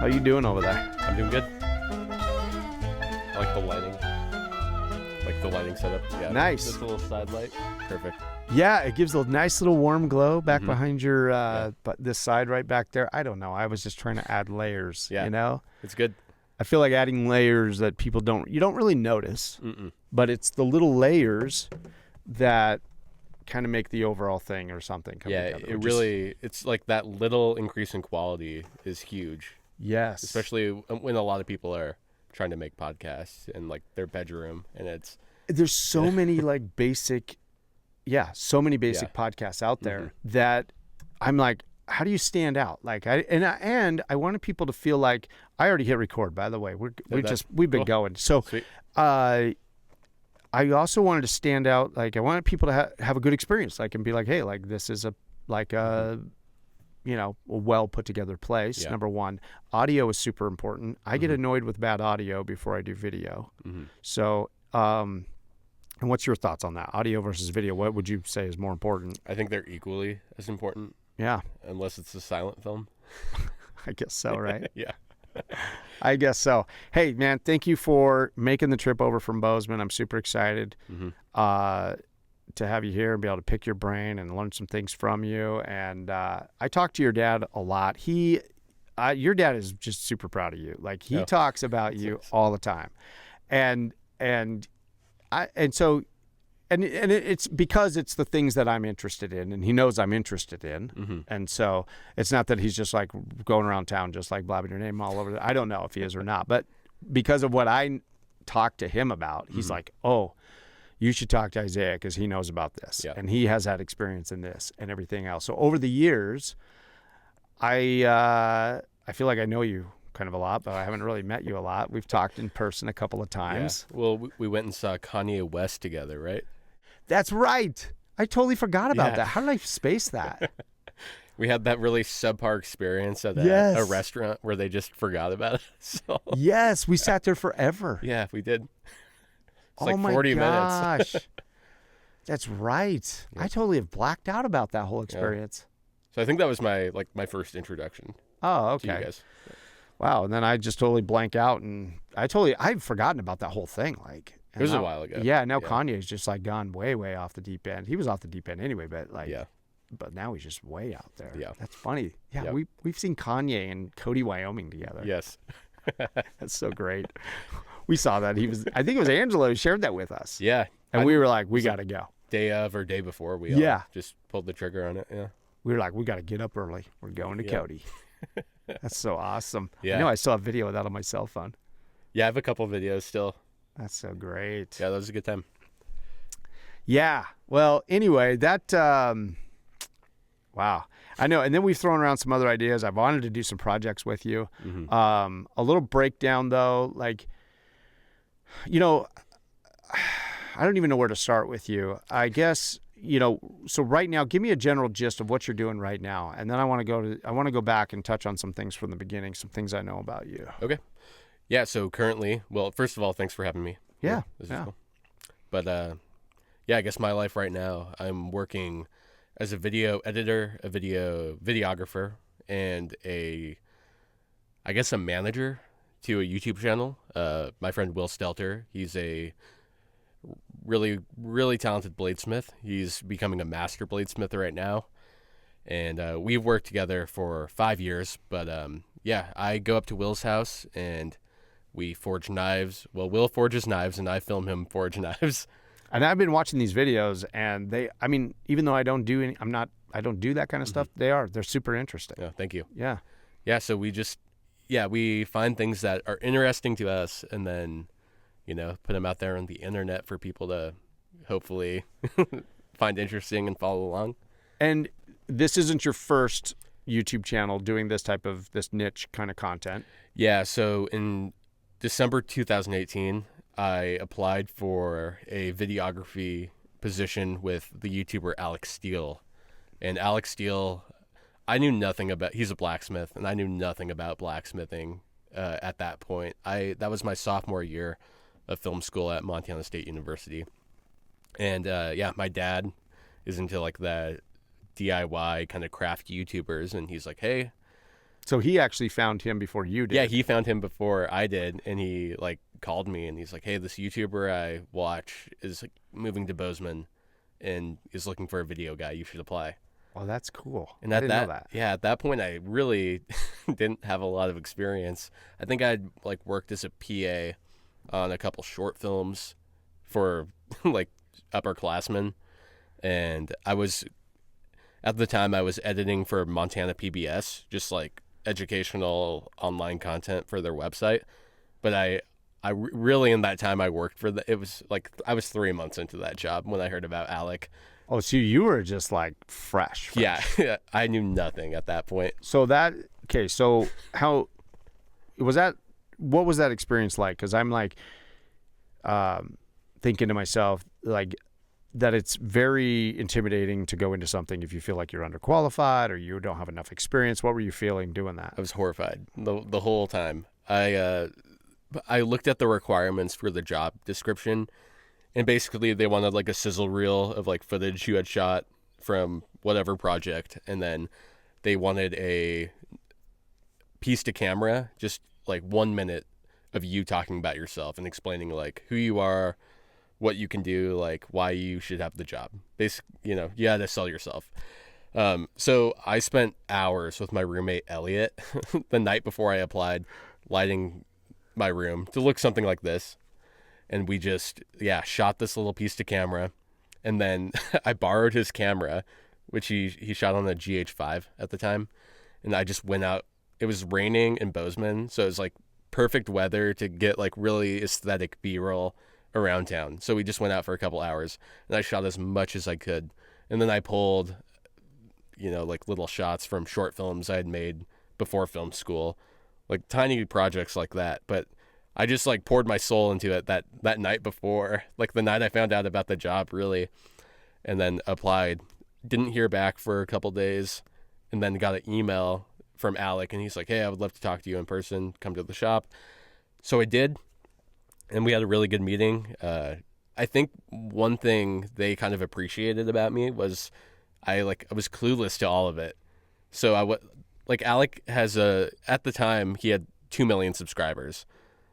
How you doing over there? I'm doing good. I like the lighting. Like the lighting setup. Yeah. Nice. Just a little side light. Perfect. Yeah, it gives a nice little warm glow back behind your but this side right back there. I don't know. I was just trying to add layers, Yeah. you know? It's good. I feel like adding layers that you don't really notice. But it's the little layers that kind of make the overall thing or something come together. It's like that little increase in quality is huge. Yes. Especially when a lot of people are trying to make podcasts in like their bedroom, and there's so many like basic podcasts out there that I'm like, how do you stand out? Like I wanted people to feel like I already hit record, by the way. We've been going. So Sweet. I also wanted to stand out. Like I wanted people to have a good experience, like, and be like, hey, like this is a well put together place. Number one, audio is super important. I get annoyed with bad audio before I do video. So, and what's your thoughts on that? Audio versus video. What would you say is more important? I think they're equally as important. Yeah. Unless it's a silent film. I guess so, right? Yeah. I guess so. Hey, man, thank you for making the trip over from Bozeman. I'm super excited to have you here and be able to pick your brain and learn some things from you. And I talked to your dad a lot. Your dad is just super proud of you. Like he talks about you all the time, and it's because it's the things that I'm interested in, and he knows I'm interested in. And so it's not that he's just like going around town just like blabbing your name all over. I don't know if he is or not, but because of what I talked to him about, he's like, oh, you should talk to Isaiah because he knows about this and he has had experience in this and everything else. So over the years, I feel like I know you kind of a lot, but I haven't really met you a lot. We've talked in person a couple of times. Yeah. Well, we went and saw Kanye West together, right? That's right. I totally forgot about that. How did I space that? We had that really subpar experience at a restaurant where they just forgot about it. So. Yes, we sat there forever. Yeah, we did. It's oh like 40 my gosh. minutes. That's right. I totally have blacked out about that whole experience. Yeah. So I think that was my first introduction. Oh, okay. To you guys. Wow, and then I just totally blank out, and I've forgotten about that whole thing. Like it was a while ago. Yeah, now Kanye's just like gone way, way off the deep end. He was off the deep end anyway, but but now he's just way out there. Yeah, that's funny. Yeah, we've seen Kanye and Cody, Wyoming together. Yes, that's so great. We saw that. I think it was Angelo who shared that with us. Yeah, and we were like, we got to go. Day of or day before, we just pulled the trigger on it. Yeah, we were like, we got to get up early. We're going to Cody. That's so awesome. Yeah. You know, I still have video of that on my cell phone. Yeah, I have a couple of videos still. That's so great. Yeah, that was a good time. Yeah. Well, anyway, that, wow. I know. And then we've thrown around some other ideas. I've wanted to do some projects with you. A little breakdown, though, like, you know, I don't even know where to start with you. I guess, you know, so right now, give me a general gist of what you're doing right now. And then I want to go back and touch on some things from the beginning, some things I know about you. Okay. Yeah. So currently, well, first of all, thanks for having me. Yeah. This is cool. But, I guess my life right now, I'm working as a video editor, a videographer, and a manager to a YouTube channel. My friend Will Stelter, he's a really, really talented bladesmith. He's becoming a master bladesmith right now. And we've worked together for 5 years. But I go up to Will's house and we forge knives. Well, Will forges knives and I film him forge knives. And I've been watching these videos and even though I don't do that kind of stuff, they're super interesting. Yeah, thank you. Yeah. Yeah, so we find things that are interesting to us and then put them out there on the internet for people to hopefully find interesting and follow along. And this isn't your first YouTube channel doing this niche kind of content. Yeah. So in December 2018, I applied for a videography position with the YouTuber Alex Steele. And Alex Steele, I knew nothing about, he's a blacksmith and I knew nothing about blacksmithing at that point. That was my sophomore year of film school at Montana State University. And my dad is into like the DIY kind of craft YouTubers, and he's like, hey, So he actually found him before you did. Yeah, he found him before I did, and he like called me and he's like, "Hey, this YouTuber I watch is like, moving to Bozeman and is looking for a video guy. You should apply." Oh, that's cool. And I at didn't know that. yeah, at that point, I really didn't have a lot of experience. I think I'd like worked as a PA on a couple short films for like upperclassmen, and I was at the time I was editing for Montana PBS, just like educational online content for their website. But really in that time I worked for it was like I was 3 months into that job when I heard about Alec. Oh, so you were just like fresh. Yeah, I knew nothing at that point. So so how was that? What was that experience like? Because I'm like thinking to myself like that it's very intimidating to go into something if you feel like you're underqualified or you don't have enough experience. What were you feeling doing that? I was horrified the whole time. I looked at the requirements for the job description, and basically they wanted like a sizzle reel of like footage you had shot from whatever project, and then they wanted a piece to camera, just like 1 minute of you talking about yourself and explaining like who you are, what you can do, like why you should have the job. You had to sell yourself. So I spent hours with my roommate Elliot the night before I applied, lighting my room to look something like this. And we just, shot this little piece to camera. And then I borrowed his camera, which he shot on a GH5 at the time. And I just went out. It was raining in Bozeman, so it was like perfect weather to get like really aesthetic B-roll around town. So we just went out for a couple hours, and I shot as much as I could. And then I pulled, like little shots from short films I had made before film school, like tiny projects like that. But I just like poured my soul into it that night before, like the night I found out about the job, really, and then applied. Didn't hear back for a couple days, and then got an email from Alec, and he's like, "Hey, I would love to talk to you in person. Come to the shop." So I did, and we had a really good meeting. I think one thing they kind of appreciated about me was I was clueless to all of it. So Alec has at the time he had 2 million subscribers.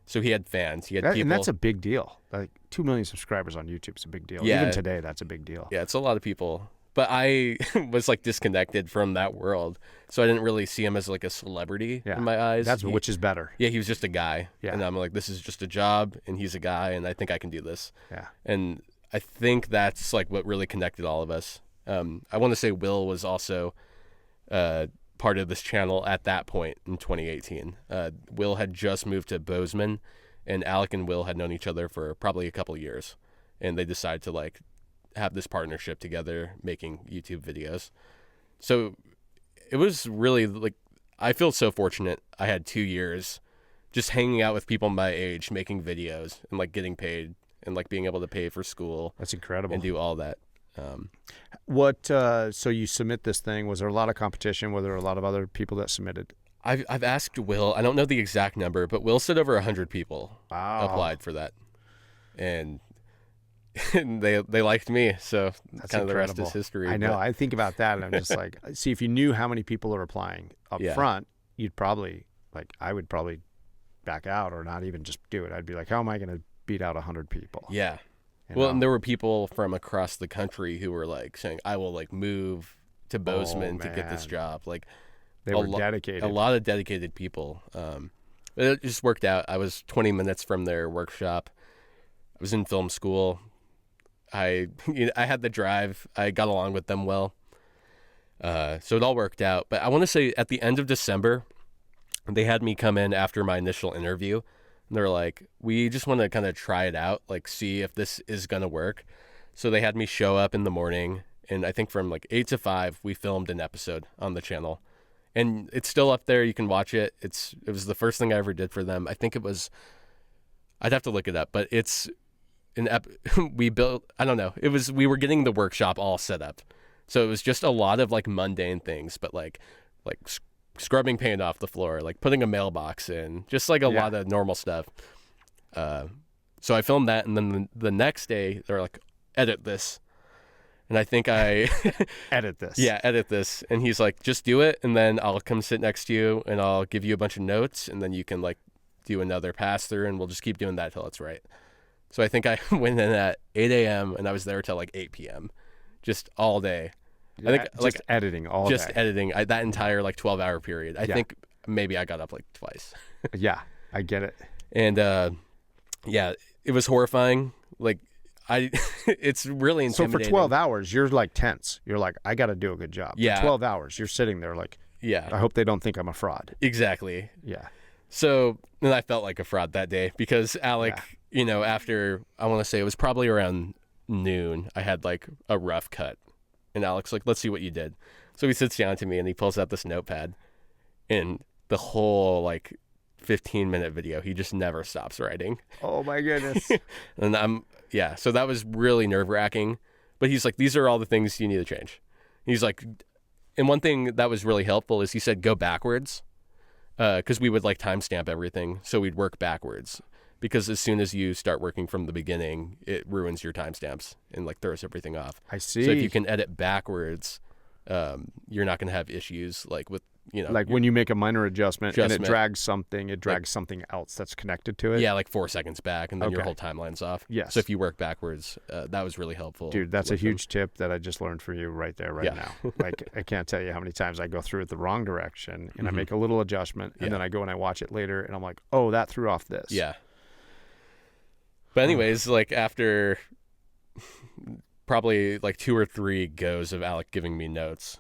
So he had fans. He had people. And that's a big deal. Like 2 million subscribers on YouTube is a big deal. Yeah. Even today, that's a big deal. Yeah, it's a lot of people. But I was like disconnected from that world. So I didn't really see him as like a celebrity in my eyes. Which is better. Yeah, he was just a guy. Yeah. And I'm like, this is just a job, and he's a guy, and I think I can do this. Yeah. And I think that's like what really connected all of us. I want to say Will was also part of this channel at that point in 2018. Will had just moved to Bozeman, and Alec and Will had known each other for probably a couple of years, and they decided to like have this partnership together making YouTube videos. So it was really like, I feel so fortunate. I had 2 years just hanging out with people my age, making videos and like getting paid and like being able to pay for school. That's incredible. And do all that. So you submit this thing. Was there a lot of competition? Were there a lot of other people that submitted? I've asked Will. I don't know the exact number, but Will said over 100 people applied for that, and they liked me. So that's kind of incredible. the rest is history. I know. I think about that, and I'm just like, see, if you knew how many people are applying up front, you'd probably I would probably back out or not even just do it. I'd be like, how am I going to beat out 100 people? Yeah. Well, and there were people from across the country who were like saying, I will like move to Bozeman to get this job. Like they were dedicated. A lot of dedicated people. It just worked out. I was 20 minutes from their workshop. I was in film school. I had the drive. I got along with them well. So it all worked out. But I want to say at the end of December, they had me come in after my initial interview. And they're like, we just want to kind of try it out, like see if this is going to work. So they had me show up in the morning, and I think from like 8 to 5, we filmed an episode on the channel. And it's still up there. You can watch it. It was the first thing I ever did for them. I think it was, I'd have to look it up, but it's we built, I don't know. We were getting the workshop all set up. So it was just a lot of like mundane things, but like scrubbing paint off the floor, like putting a mailbox in, just like a lot of normal stuff. So I filmed that, and then the next day they're like, edit this. And I think I Edit this. Yeah, edit this. And he's like, just do it, and then I'll come sit next to you, and I'll give you a bunch of notes, and then you can like do another pass through, and we'll just keep doing that till it's right. So I think I went in at 8 a.m. and I was there till like 8 p.m. just all day. Yeah, I think just like editing all just day. editing that entire like 12-hour period. I think maybe I got up like twice. Yeah, I get it. And yeah, it was horrifying. Like it's really intimidating. So for 12 hours, you're like tense. You're like, I got to do a good job. Yeah. For 12 hours, you're sitting there like, Yeah, I hope they don't think I'm a fraud. exactly. Yeah. So then I felt like a fraud that day because Alec, you know, after I want to say it was probably around noon, I had like a rough cut. And Alec's like, let's see what you did. So he sits down to me and he pulls out this notepad, and the whole like 15-minute video, he just never stops writing. Oh my goodness. And so that was really nerve-wracking. But he's like, these are all the things you need to change. He's like, and one thing that was really helpful is he said, go backwards. Because we would like timestamp everything. So we'd work backwards. Because as soon as you start working from the beginning, it ruins your timestamps and like throws everything off. I see. So if you can edit backwards, you're not going to have issues like with, you know. Like when you make a minor adjustment and it drags something, it drags something else that's connected to it. Yeah, like 4 seconds back, and then your Okay. whole timeline's off. Yes. So if you work backwards, that was really helpful. Dude, that's a with them. huge tip that I just learned for you right there, right now. Like, I can't tell you how many times I go through it the wrong direction and I make a little adjustment and then I go and I watch it later and I'm like, oh, that threw off this. Yeah. But anyways, like after probably like 2 or 3 goes of Alec giving me notes,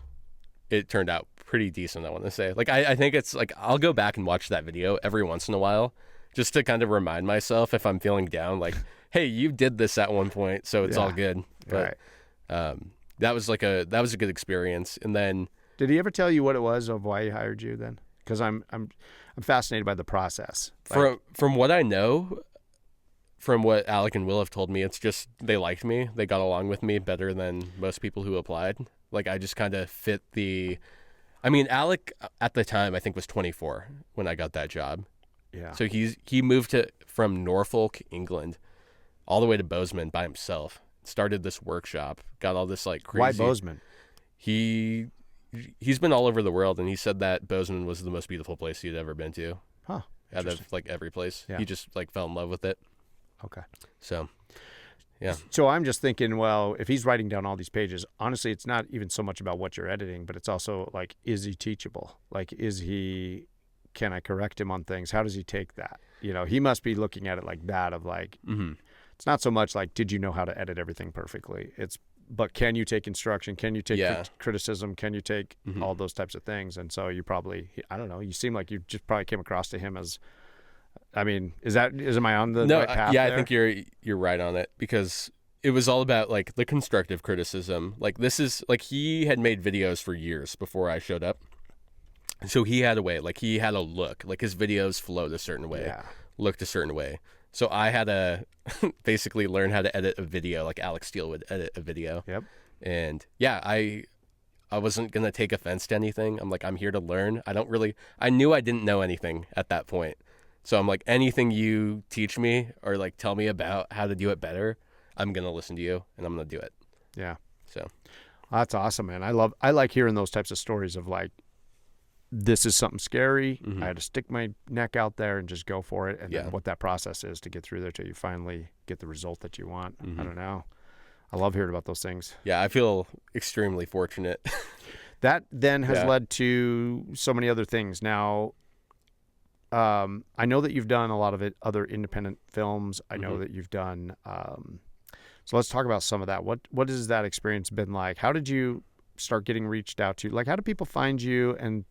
it turned out pretty decent, I want to say. Like, I think it's like I'll go back and watch that video every once in a while just to kind of remind myself if I'm feeling down, like, hey, you did this at one point, so it's all good. But that was a good experience. And then did he ever tell you what it was of why he hired you then? Because I'm fascinated by the process. Like, from what I know, from what Alec and Will have told me, it's just they liked me. They got along with me better than most people who applied. Like, I just kind of fit I mean, Alec at the time I think was 24 when I got that job. yeah. So he moved from Norfolk, England, all the way to Bozeman by himself. Started this workshop, got all this like crazy. Why Bozeman? He's been all over the world, and he said that Bozeman was the most beautiful place he'd ever been to. Huh. Out of like every place. Yeah. He just like fell in love with it. Okay. So, yeah. So I'm just thinking, well, if he's writing down all these pages, honestly, it's not even so much about what you're editing, but it's also like, is he teachable? Like, can I correct him on things? How does he take that? You know, he must be looking at it like that of like, it's not so much like, did you know how to edit everything perfectly? But can you take instruction? Can you take criticism? Can you take all those types of things? And so you probably, I don't know, you seem like you just probably came across to him as, I mean, am I on the right path yeah, there? I think you're right on it, because it was all about like the constructive criticism. Like, this is like, he had made videos for years before I showed up. So he had a way, like he had a look, like his videos flowed a certain way, looked a certain way. So I had to basically learn how to edit a video like Alex Steele would edit a video. Yep. And yeah, I wasn't going to take offense to anything. I'm like, I'm here to learn. I knew I didn't know anything at that point. So I'm like, anything you teach me or like tell me about how to do it better, I'm going to listen to you and I'm going to do it. Yeah. So that's awesome, man. I like hearing those types of stories of like, this is something scary. I had to stick my neck out there and just go for it. And then what that process is to get through there till you finally get the result that you want. I don't know. I love hearing about those things. Yeah, I feel extremely fortunate. That then has led to so many other things. Now, I know that you've done a lot of other independent films. I know that you've done, so let's talk about some of that. What has that experience been like? How did you start getting reached out to? Like, how do people find you and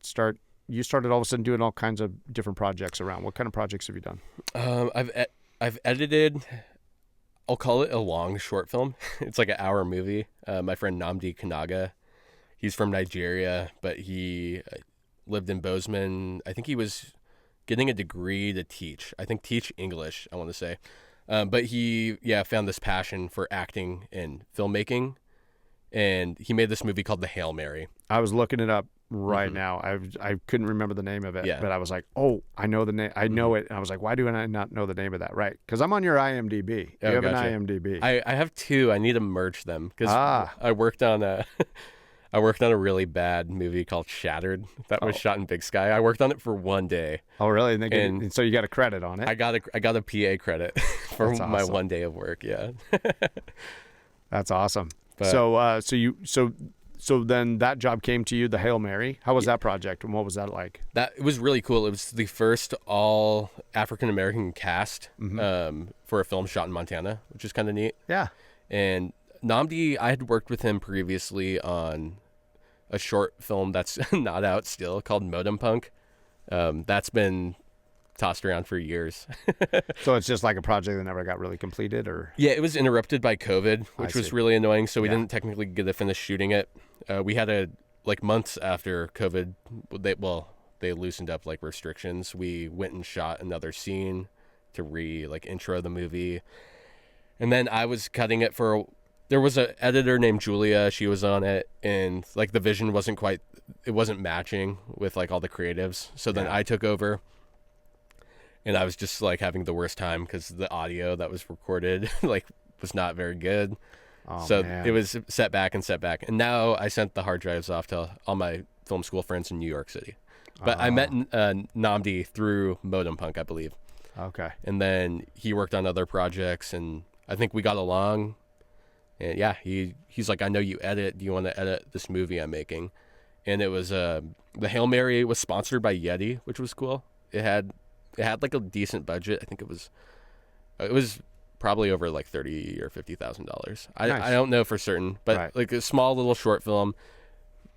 you started all of a sudden doing all kinds of different projects around? What kind of projects have you done? I've edited, I'll call it a long short film. It's like an hour movie. My friend Nnamdi Kanaga, he's from Nigeria, but he lived in Bozeman. I think he was getting a degree to teach English, I want to say. But he, found this passion for acting and filmmaking. And he made this movie called The Hail Mary. I was looking it up right now. I couldn't remember the name of it, Yeah. but I was like, oh, I know the name. I know it. And I was like, why do I not know the name of that? Right. Because I'm on your IMDb. You have gotcha. an IMDb. I have two. I need to merge them because Ah. I worked on a I worked on a really bad movie called Shattered that was shot in Big Sky. I worked on it for one day. Oh, really? And so you got a credit on it? I got a PA credit for That's my awesome. 1 day of work. Yeah. That's awesome. But- So then that job came to you, the Hail Mary. How was that project, and what was that like? It was really cool. It was the first all African American cast for a film shot in Montana, which is kind of neat. Yeah. And Namdi, I had worked with him previously on a short film that's not out still called Modem Punk. That's been tossed around for years. So it's just like a project that never got really completed, or? Yeah, it was interrupted by COVID, which was really annoying. So we didn't technically get to finish shooting it. We had months after COVID, they loosened up like restrictions. We went and shot another scene to intro the movie. And then I was cutting it there was an editor named Julia. She was on it, and like the vision wasn't matching with like all the creatives. So then I took over, and I was just like having the worst time because the audio that was recorded like was not very good. Oh, so man. it was setback. And now I sent the hard drives off to all my film school friends in New York City. But I met Namdi through Modem Punk, I believe. Okay. And then he worked on other projects, and I think we got along. And yeah, he's like, I know you edit. Do you want to edit this movie I'm making? And it was the Hail Mary was sponsored by Yeti, which was cool. It had like a decent budget. I think it was probably over like $30,000 or $50,000. I don't know for certain, but like a small little short film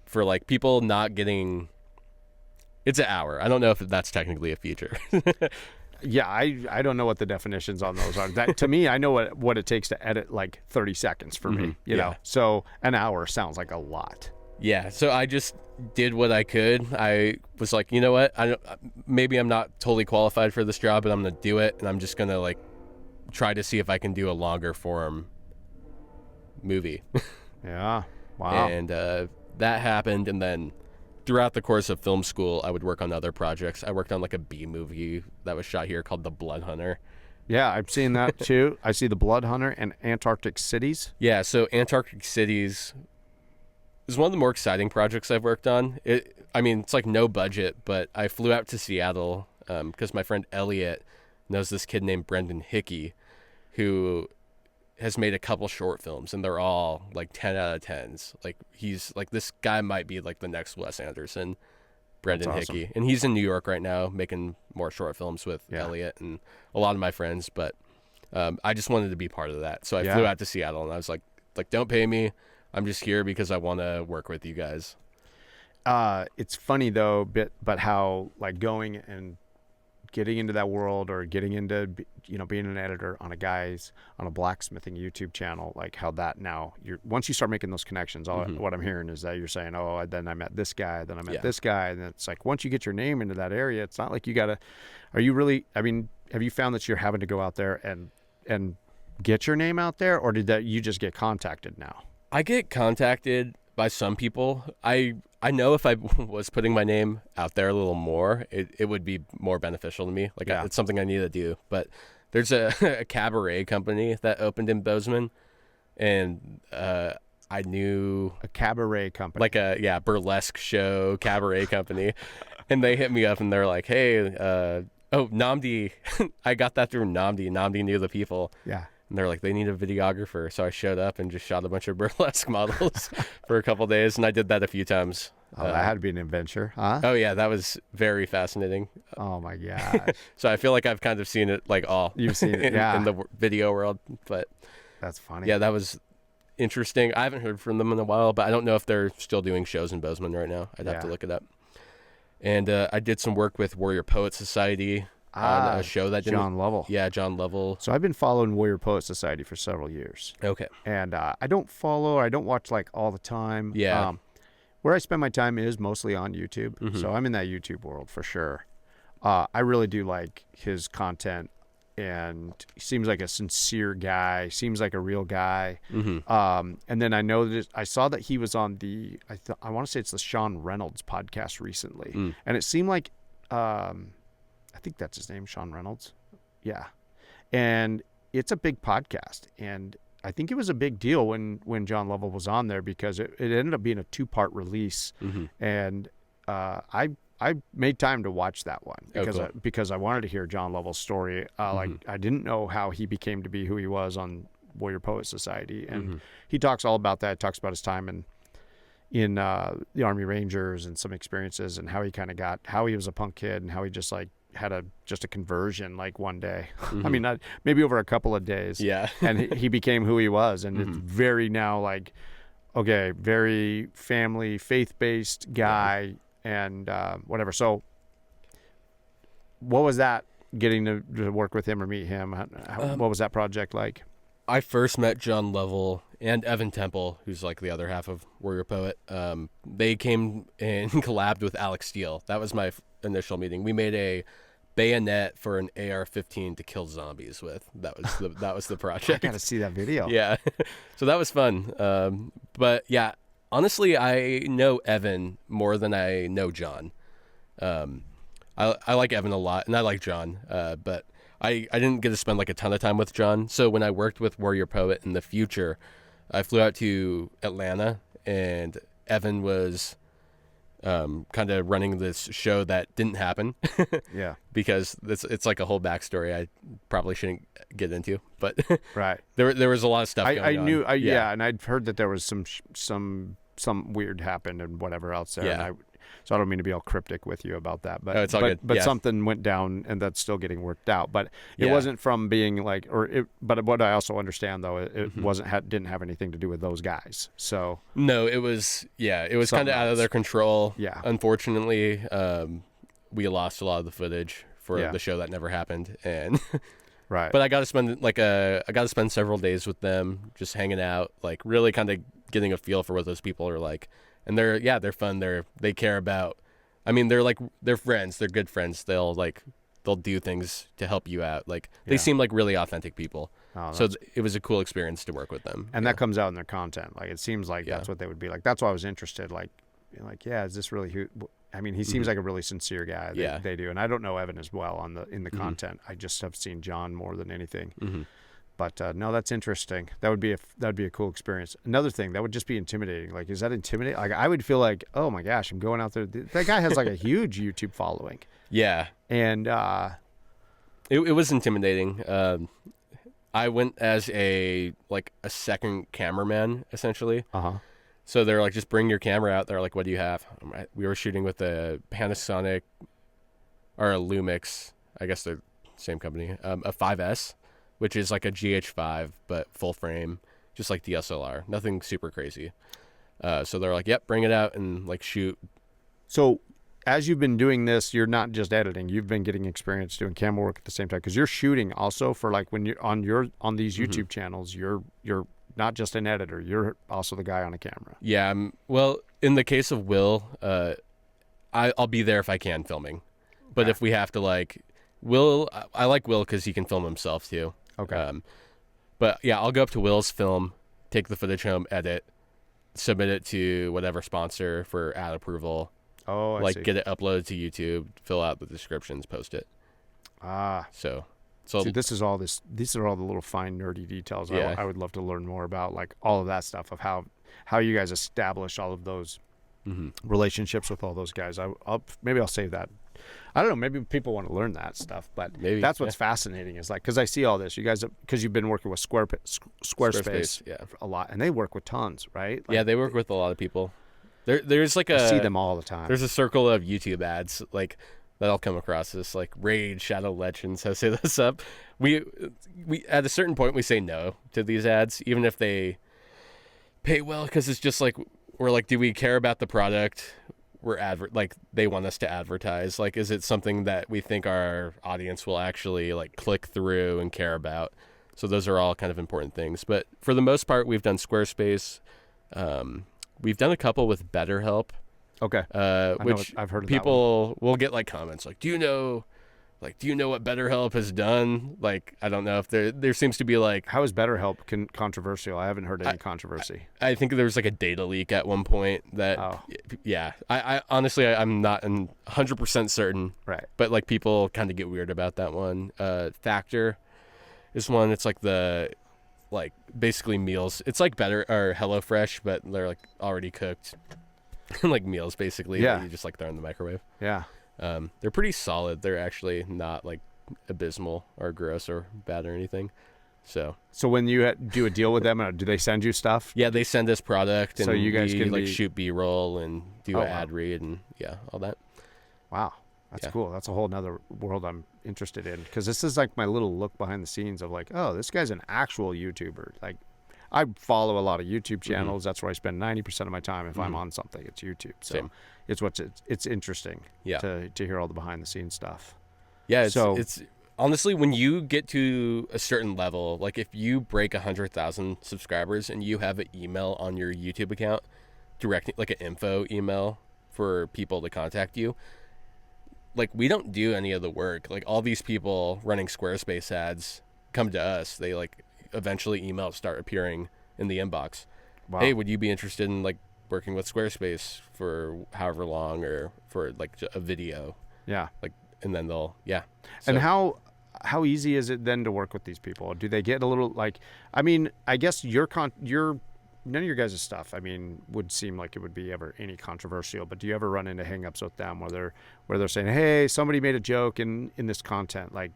for like people not getting. It's an hour. I don't know if that's technically a feature. Yeah, I don't know what the definitions on those are. That to me, I know what it takes to edit like 30 seconds for me. You know, so an hour sounds like a lot. Yeah, so I just did what I could. I was like, you know what? Maybe I'm not totally qualified for this job, but I'm gonna do it, and I'm just gonna like try to see if I can do a longer form movie. Yeah. Wow. And that happened, and then throughout the course of film school, I would work on other projects. I worked on like a B movie that was shot here called The Blood Hunter. Yeah, I've seen that too. I see The Blood Hunter and Antarctic Cities. Yeah, so Antarctic Cities is one of the more exciting projects I've worked on. It's like no budget, but I flew out to Seattle because my friend Elliot knows this kid named Brendan Hickey, who has made a couple short films, and they're all like 10 out of 10s. Like he's like, this guy might be like the next Wes Anderson, Brendan Hickey. And he's in New York right now making more short films with Elliot and a lot of my friends. But I just wanted to be part of that. So I flew out to Seattle, and I was like, don't pay me. I'm just here because I want to work with you guys. It's funny though, but how like going and getting into that world, or getting into, being an editor on a blacksmithing YouTube channel, like how that now once you start making those connections, what I'm hearing is that you're saying, oh, then I met this guy, then I met this guy. And it's like, once you get your name into that area, it's not like you gotta, have you found that you're having to go out there and get your name out there, or did that you just get contacted now? I get contacted by some people. I know if I was putting my name out there a little more, it would be more beneficial to me. Like it's something I need to do. But there's a cabaret company that opened in Bozeman, and I knew a cabaret company, like a burlesque show cabaret company, and they hit me up and they're like, hey, Namdi, I got that through Namdi. Namdi knew the people. Yeah. And they're like, they need a videographer. So I showed up and just shot a bunch of burlesque models for a couple days. And I did that a few times. Oh, that had to be an adventure, huh? Oh, yeah. That was very fascinating. Oh, my gosh. So I feel like I've kind of seen it like all. You've seen it, in the video world. But that's funny. Yeah, that was interesting. I haven't heard from them in a while, but I don't know if they're still doing shows in Bozeman right now. I'd have to look it up. And I did some work with Warrior Poet Society. On a show that John Lovell. Yeah, John Lovell. So I've been following Warrior Poet Society for several years. Okay. And I don't watch like all the time. Yeah. Where I spend my time is mostly on YouTube. Mm-hmm. So I'm in that YouTube world for sure. I really do like his content and he seems like a sincere guy, seems like a real guy. Mm-hmm. And then I saw that he was on I want to say it's the Sean Reynolds podcast recently. And it seemed like, I think that's his name, Sean Reynolds. Yeah. And it's a big podcast. And I think it was a big deal when John Lovell was on there, because it ended up being a 2-part release. Mm-hmm. And I made time to watch that one because I wanted to hear John Lovell's story. Like, I didn't know how he became to be who he was on Warrior Poet Society, and he talks all about that. Talks about his time in the Army Rangers and some experiences, and how he how he was a punk kid, and how he just like had just a conversion like one day. I mean, maybe over a couple of days. Yeah. And he became who he was, and it's very now like, okay, very family, faith-based guy. And whatever. So what was that, getting to work with him or meet him? What was that project like? I first met John Lovell and Evan Temple, who's like the other half of Warrior Poet. They came and collabed with Alex Steele. That was my initial meeting. We made a bayonet for an AR-15 to kill zombies with. That was the project. I got to see that video. Yeah. So that was fun. But yeah, honestly, I know Evan more than I know John. I like Evan a lot, and I like John, but I didn't get to spend like a ton of time with John. So when I worked with Warrior Poet in the future, I flew out to Atlanta, and Evan was kind of running this show that didn't happen. Yeah. Because it's like a whole backstory I probably shouldn't get into, but right. There was a lot of stuff going on. I knew, yeah, and I'd heard that there was some weird happened and whatever else there. Yeah. And so I don't mean to be all cryptic with you about that, but it's all good. But yeah. Something went down, and that's still getting worked out. But it wasn't from being like, but what I also understand though, it didn't have anything to do with those guys. So no, it was kind of out of their control. Yeah, unfortunately, we lost a lot of the footage for the show that never happened, and right. But I got to spend several days with them, just hanging out, like really kind of getting a feel for what those people are like. And they're fun. They care about, I mean, they're friends. They're good friends. They'll do things to help you out. Like they seem like really authentic people. Oh, so it was a cool experience to work with them. And that comes out in their content. Like it seems like that's what they would be like. That's why I was interested. Like, is this really who? I mean, he seems like a really sincere guy. They do. And I don't know Evan as well in the content. I just have seen John more than anything. But no, that's interesting. That would be a cool experience. Another thing that would just be intimidating. Like, is that intimidating? Like, I would feel like, oh my gosh, I'm going out there. That guy has like a huge YouTube following. Yeah, and it was intimidating. I went as a second cameraman essentially. So they're like, just bring your camera out. They're like, what do you have? We were shooting with a Panasonic or a Lumix. I guess they're the same company. A 5S. Which is like a GH5, but full frame, just like DSLR. Nothing super crazy. So they're like, yep, bring it out and like shoot. So as you've been doing this, you're not just editing. You've been getting experience doing camera work at the same time, because you're shooting also for like when you're on these YouTube channels, you're not just an editor. You're also the guy on a camera. Yeah. Well, in the case of Will, I'll be there if I can filming. But if we have to I like Will because he can film himself too. Okay. But yeah, I'll go up to Will's film, take the footage home, edit, submit it to whatever sponsor for ad approval. Oh, I see. Get it uploaded to YouTube, fill out the descriptions, post it. So see, these are all the little fine nerdy details. Yeah. I would love to learn more about, like all of that stuff of how you guys establish all of those relationships with all those guys. Maybe I'll save that. I don't know. Maybe people want to learn that stuff, but maybe that's what's fascinating is like, because I see all this. You guys, because you've been working with Squarespace a lot, and they work with tons, right? Like, they work with a lot of people. There's like I see them all the time. There's a circle of YouTube ads like that I'll come across. This like Raid Shadow Legends has set this up. We at a certain point we say no to these ads, even if they pay well, because it's just like we're like, do we care about the product? They want us to advertise. Like, is it something that we think our audience will actually like click through and care about? So those are all kind of important things. But for the most part, we've done Squarespace. We've done a couple with BetterHelp. Okay. Which I've heard of people will get like comments like, do you know like, do you know what BetterHelp has done? Like, I don't know if there seems to be like, How is BetterHelp controversial? I haven't heard any controversy. I think there was like a data leak at one point that, yeah, I honestly, I'm not 100% certain, Right. but like people kind of get weird about that one. Factor is one. It's like like basically meals. It's like Better or HelloFresh, but they're like already cooked, like meals basically. Yeah. That you just like throw in the microwave. Yeah. They're pretty solid. They're actually not like abysmal or gross or bad or anything. So when you do a deal with them, do they send you stuff? yeah, they send us product, and So you guys we can like shoot B-roll and do an wow. ad read and all that. Wow. That's cool. That's a whole nother world I'm interested in, because this is like my little look behind the scenes of like, oh, this guy's an actual YouTuber. Like, I follow a lot of YouTube channels. That's where I spend 90% of my time. If I'm on something, it's YouTube. So Same. it's interesting to hear all the behind the scenes stuff. Yeah, it's honestly, when you get to a certain level, like if you break 100,000 subscribers and you have an email on your YouTube account, directing like an info email for people to contact you, like we don't do any of the work. Like all these people running Squarespace ads come to us. They like eventually emails start appearing in the inbox. Wow. Hey, would you be interested in like working with Squarespace for however long, or for like a video? Yeah. Like, and then they'll So, and how easy is it then to work with these people? Do they get a little like, I mean, I guess none of your guys' stuff, I mean, would seem like it would be ever any controversial, but do you ever run into hangups with them where they're saying, hey, somebody made a joke in this content? Like,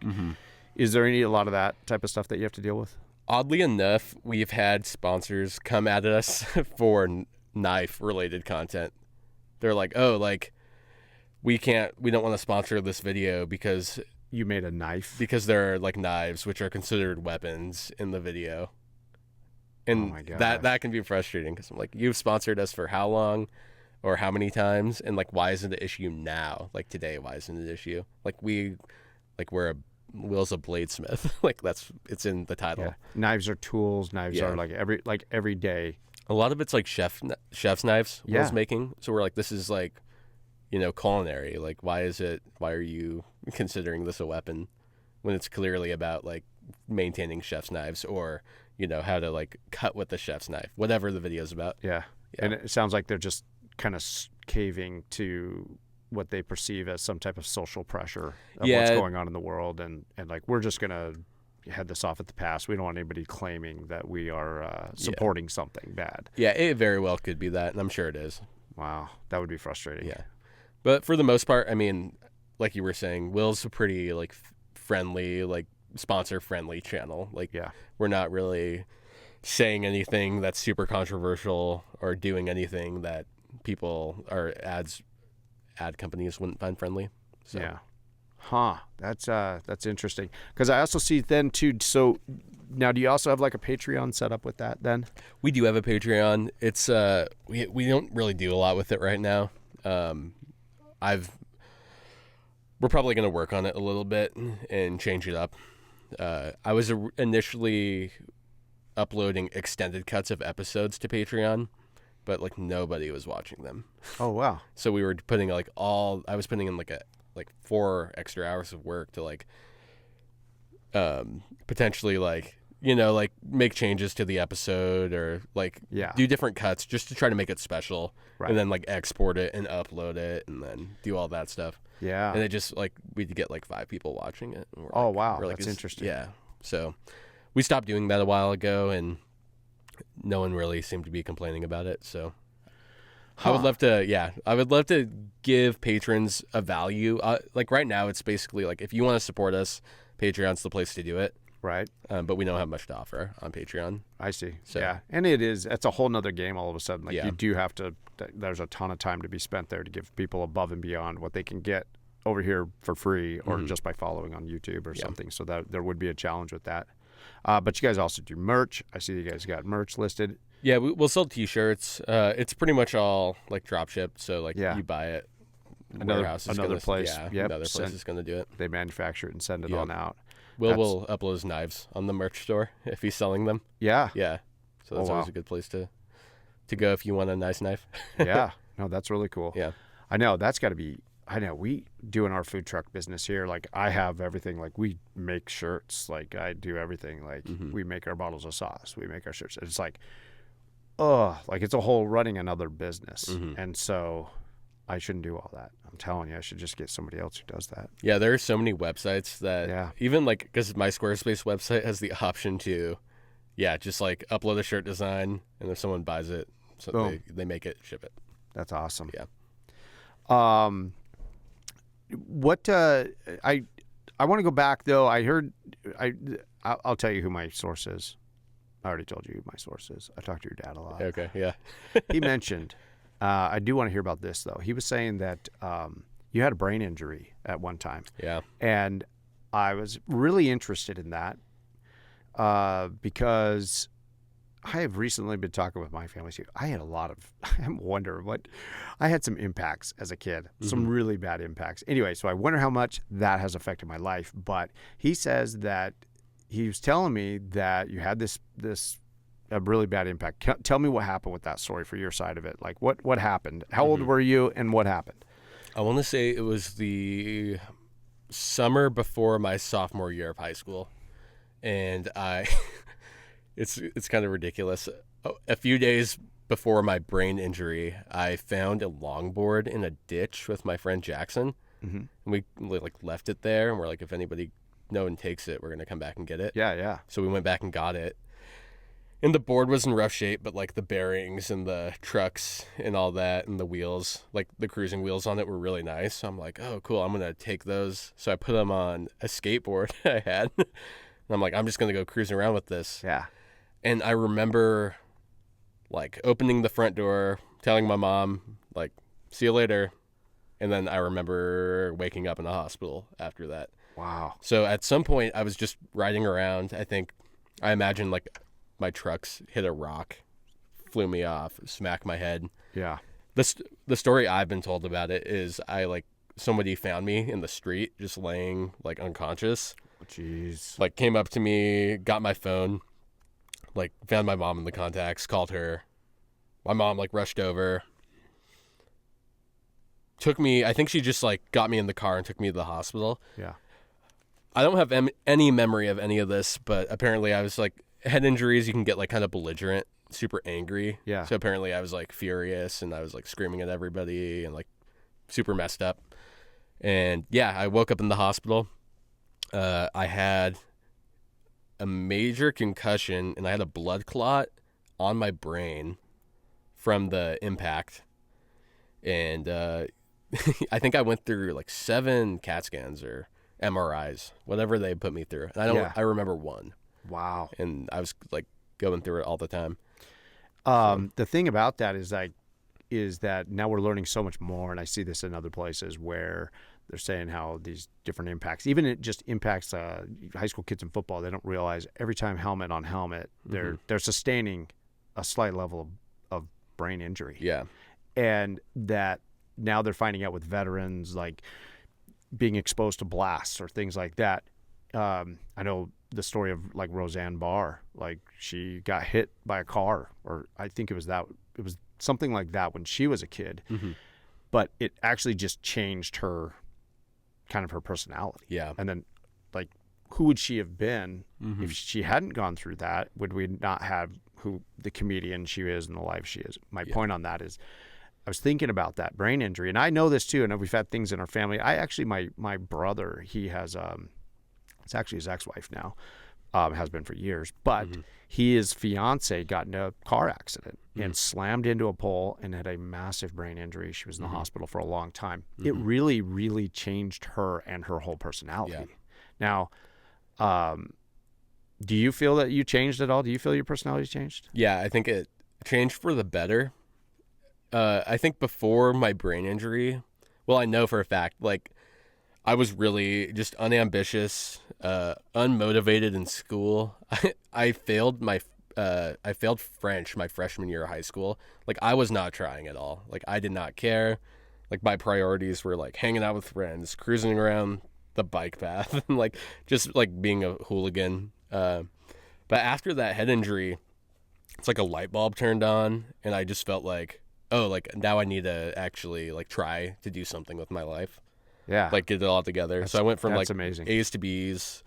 is there a lot of that type of stuff that you have to deal with? Oddly enough, we've had sponsors come at us for knife related content. They're like, oh, like we don't want to sponsor this video because you made a knife, because there are like knives which are considered weapons in the video. And oh my God, that can be frustrating, because I'm like, you've sponsored us for how long or how many times, and like why isn't it an issue now? Like today, why isn't it an issue? Like we're Will's a bladesmith. Like it's in the title. Yeah. Knives are tools. Knives are like every day. A lot of it's like chef's knives Will's making. So we're like, this is like, culinary. Like why are you considering this a weapon when it's clearly about like maintaining chef's knives, or how to like cut with the chef's knife, whatever the video's about. Yeah. And it sounds like they're just kind of caving to what they perceive as some type of social pressure of what's going on in the world, and like, we're just gonna head this off at the pass. We don't want anybody claiming that we are supporting something bad. Yeah, it very well could be that, and I'm sure it is. Wow, that would be frustrating. Yeah, but for the most part, I mean, like you were saying, Will's a pretty like friendly, like sponsor friendly channel. Like, we're not really saying anything that's super controversial or doing anything that people or ad companies wouldn't find friendly. So. Yeah. That's interesting. Because I also see then too, so now do you also have like a Patreon set up with that then? We do have a Patreon. It's we don't really do a lot with it right now. We're probably going to work on it a little bit and change it up. I was initially uploading extended cuts of episodes to Patreon, but like nobody was watching them. Oh wow. So we were putting I was putting in like 4 extra hours of work to like potentially like like make changes to the episode, or like do different cuts just to try to make it special, and then like export it and upload it and then do all that stuff. Yeah. And it just like we'd get like 5 people watching it. And wow, that's interesting. Yeah. So we stopped doing that a while ago, and no one really seemed to be complaining about it. So I would love to give patrons a value. Like right now, it's basically like, if you want to support us, Patreon's the place to do it. Right. But we don't have much to offer on Patreon. I see. So. Yeah. And it's a whole nother game all of a sudden. Like you do have to, there's a ton of time to be spent there to give people above and beyond what they can get over here for free, or just by following on YouTube or something. So that there would be a challenge with that. But you guys also do merch. I see you guys got merch listed. Yeah, we'll sell T-shirts. It's pretty much all like drop shipped. So like you buy it. Another place. Another place is going to do it. They manufacture it and send it on out. Will upload his knives on the merch store if he's selling them. Yeah. Yeah. So that's always a good place to go if you want a nice knife. Yeah. No, that's really cool. Yeah. I know. That's got to be I know we doing our food truck business here. Like I have everything. Like we make shirts. Like I do everything. Like we make our bottles of sauce. We make our shirts. It's like, oh, like it's a whole running another business. And so I shouldn't do all that. I'm telling you, I should just get somebody else who does that. Yeah, there are so many websites that even like, because my Squarespace website has the option to, just like upload a shirt design, and if someone buys it, so they make it, ship it. That's awesome. Yeah. What I want to go back though. I heard I'll tell you who my source is. I already told you who my source is. I talked to your dad a lot. Okay, yeah. He mentioned. I do want to hear about this though. He was saying that you had a brain injury at one time. Yeah. And I was really interested in that because I have recently been talking with my family too. I had a lot of, I had some impacts as a kid, some really bad impacts. Anyway, so I wonder how much that has affected my life. But he says that he was telling me that you had this a really bad impact. Tell me what happened with that story for your side of it. Like what happened? How old were you and what happened? I want to say it was the summer before my sophomore year of high school. And it's kind of ridiculous. A few days before my brain injury, I found a longboard in a ditch with my friend Jackson. And we like left it there, and we're like, if no one takes it, we're gonna come back and get it. Yeah. So we went back and got it. And the board was in rough shape, but like the bearings and the trucks and all that and the wheels, like the cruising wheels on it were really nice. So I'm like, oh, cool, I'm gonna take those. So I put them on a skateboard I had. And I'm like, I'm just gonna go cruising around with this. Yeah. And I remember like opening the front door, telling my mom, like, see you later. And then I remember waking up in the hospital after that. Wow. So at some point I was just riding around. I imagine like my trucks hit a rock, flew me off, smacked my head. Yeah. The story I've been told about it is somebody found me in the street just laying like unconscious. Jeez. Like came up to me, got my phone, like found my mom in the contacts, called her. My mom like rushed over. I think she just like got me in the car and took me to the hospital. Yeah. I don't have any memory of any of this, but apparently I was like, head injuries, you can get like kind of belligerent, super angry. Yeah. So apparently I was like furious and I was like screaming at everybody and like super messed up. And yeah, I woke up in the hospital. I had a major concussion and I had a blood clot on my brain from the impact. And I think I went through like 7 CAT scans or MRIs, whatever they put me through. And I remember one. Wow. And I was like going through it all the time. The thing about that is that now we're learning so much more, and I see this in other places where they're saying how these different impacts, even it just impacts high school kids in football. They don't realize every time helmet on helmet, they're sustaining a slight level of brain injury. Yeah. And that now they're finding out with veterans, like being exposed to blasts or things like that. I know the story of like Roseanne Barr, like she got hit by a car, or I think it was something like that when she was a kid, but it actually just changed her personality. Yeah. And then like, who would she have been if she hadn't gone through that? Would we not have who the comedian she is and the life she is? My point on that is, I was thinking about that brain injury, and I know this too, and we've had things in our family. My brother, he has, it's actually his ex-wife now, has been for years, but his fiance got in a car accident and slammed into a pole and had a massive brain injury. She was in the hospital for a long time. It really, really changed her and her whole personality. Yeah. Now, do you feel that you changed at all? Do you feel your personality changed? Yeah, I think it changed for the better. I think before my brain injury, well, I know for a fact, like, I was really just unambitious, unmotivated in school. I failed French my freshman year of high school. Like, I was not trying at all. Like, I did not care. Like, my priorities were like hanging out with friends, cruising around the bike path, and like just like being a hooligan. But after that head injury, it's like a light bulb turned on, and I just felt like, oh, like now I need to actually like try to do something with my life, Yeah. like get it all together. So I went from that's like amazing. A's to B's,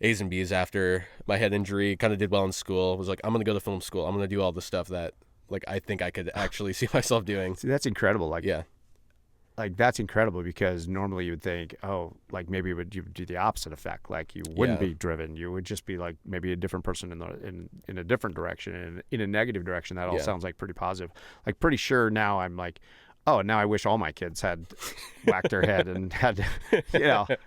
A's and B's after my head injury. Kind of did well in school. Was like, I'm gonna go to film school. I'm gonna do all the stuff that like I think I could actually see myself doing. See, that's incredible. Like, Yeah. like that's incredible because normally you would think, oh, like maybe you would do the opposite effect. Like you wouldn't be driven. You would just be like maybe a different person in a different direction, and in a negative direction. That all sounds like pretty positive. Like pretty sure now I'm like, oh, now I wish all my kids had whacked their head and had to,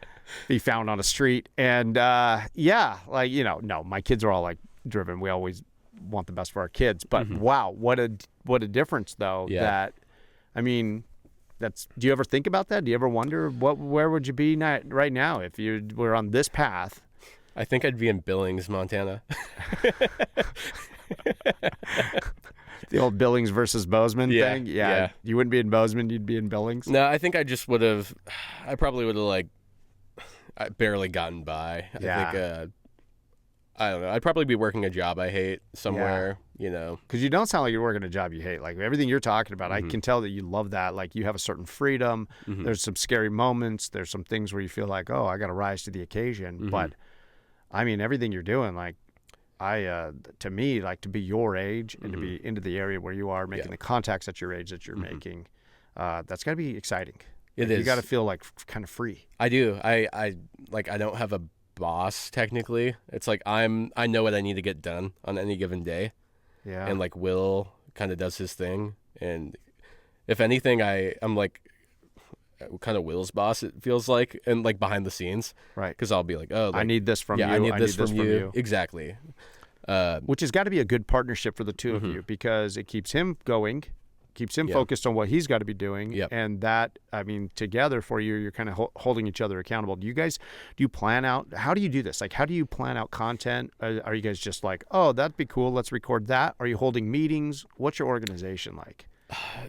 be found on a street. And like, no, my kids are all like driven. We always want the best for our kids. But wow, what a difference though. Yeah. That, I mean, do you ever think about that? Do you ever wonder where would you be right now if you were on this path? I think I'd be in Billings, Montana. The old Billings versus Bozeman thing? Yeah. You wouldn't be in Bozeman, you'd be in Billings? No, I think I probably would have like barely gotten by. I think, I don't know. I'd probably be working a job I hate somewhere, Because you don't sound like you're working a job you hate. Like everything you're talking about, I can tell that you love that. Like you have a certain freedom. There's some scary moments. There's some things where you feel like, oh, I got to rise to the occasion. But I mean, everything you're doing, like to me, like to be your age and to be into the area where you are, making the contacts at your age that you're making, that's got to be exciting. It is. You got to feel like kind of free. I do. I don't have a boss technically. It's like I know what I need to get done on any given day. Yeah. And like Will kind of does his thing, and if anything I'm like kind of Will's boss, it feels like, and like behind the scenes, right? Because I'll be like, oh, like, I need this from you. I need this from you. Exactly. Which has got to be a good partnership for the two of you, because it keeps him going, keeps him focused on what he's got to be doing. Yep. And that, I mean, together for you, you're kind of holding each other accountable. Do you plan out, how do you do this? Like, how do you plan out content? Are you guys just like, oh, that'd be cool, let's record that? Are you holding meetings? What's your organization like?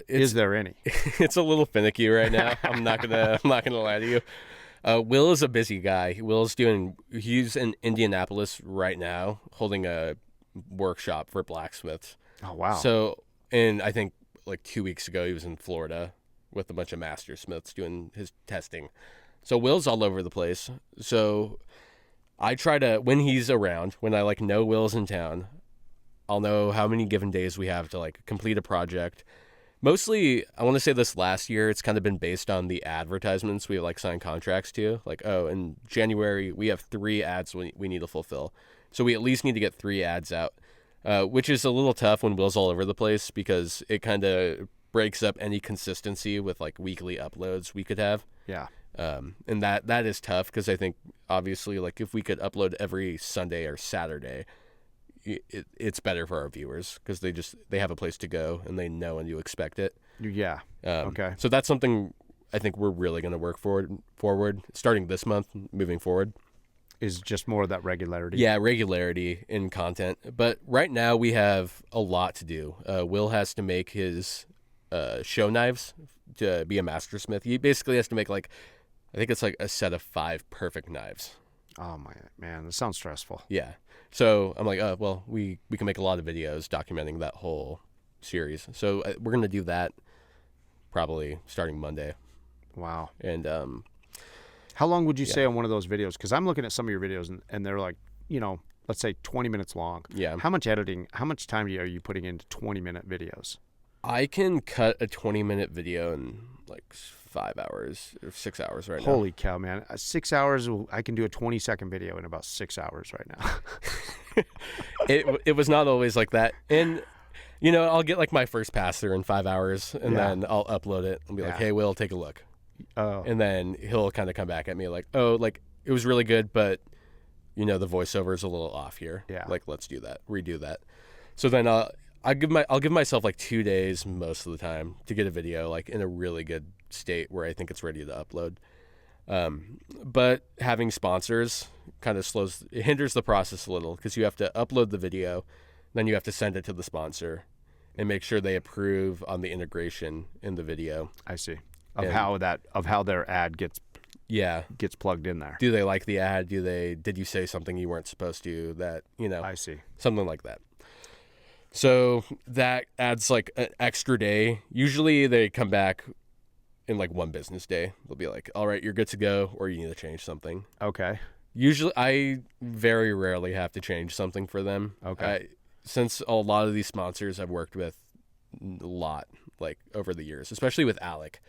Is there any? It's a little finicky right now. I'm not gonna lie to you. Will is a busy guy. He's in Indianapolis right now holding a workshop for blacksmiths. Oh, wow. So, and I think like 2 weeks ago he was in Florida with a bunch of master smiths doing his testing. So Will's all over the place. So I try to, when he's around, when I like know Will's in town, I'll know how many given days we have to like complete a project. Mostly, I want to say this last year, it's kind of been based on the advertisements we like signed contracts to. Like, oh, in January we have 3 ads we need to fulfill. So we at least need to get 3 ads out. Which is a little tough when Will's all over the place, because it kind of breaks up any consistency with like weekly uploads we could have. Yeah. And that is tough, because I think obviously like if we could upload every Sunday or Saturday, it's better for our viewers, because they have a place to go and they know when you expect it. Yeah. Okay. So that's something I think we're really going to work forward starting this month, moving forward. Is just more of that regularity. Yeah, regularity in content. But right now we have a lot to do. Will has to make his show knives to be a master smith. He basically has to make I think it's like a set of 5 perfect knives. Oh my man, this sounds stressful. Yeah. So I'm like, oh, well, we can make a lot of videos documenting that whole series. So we're going to do that probably starting Monday. Wow. And how long would you say on one of those videos? Because I'm looking at some of your videos and they're like, let's say 20 minutes long. Yeah. How much time are you putting into 20-minute videos? I can cut a 20-minute video in like 5 hours or 6 hours right now. Holy cow, man. 6 hours, I can do a 20-second video in about 6 hours right now. It was not always like that. And, I'll get like my first pass through in 5 hours, and then I'll upload it and be like, hey, Will, take a look. Oh. And then he'll kind of come back at me like, oh, like it was really good, but, the voiceover is a little off here. Yeah. Like, let's redo that. So then I'll give myself like 2 days most of the time to get a video like in a really good state where I think it's ready to upload. But having sponsors kind of hinders the process a little, because you have to upload the video, then you have to send it to the sponsor and make sure they approve on the integration in the video. I see. Of how their ad gets plugged in there. Do they like the ad? Did you say something you weren't supposed to? That, I see. Something like that. So that adds like an extra day. Usually they come back in like one business day. They'll be like, all right, you're good to go, or you need to change something. Okay. Usually, I very rarely have to change something for them. Okay. Since a lot of these sponsors I've worked with a lot, like over the years, especially with Alec.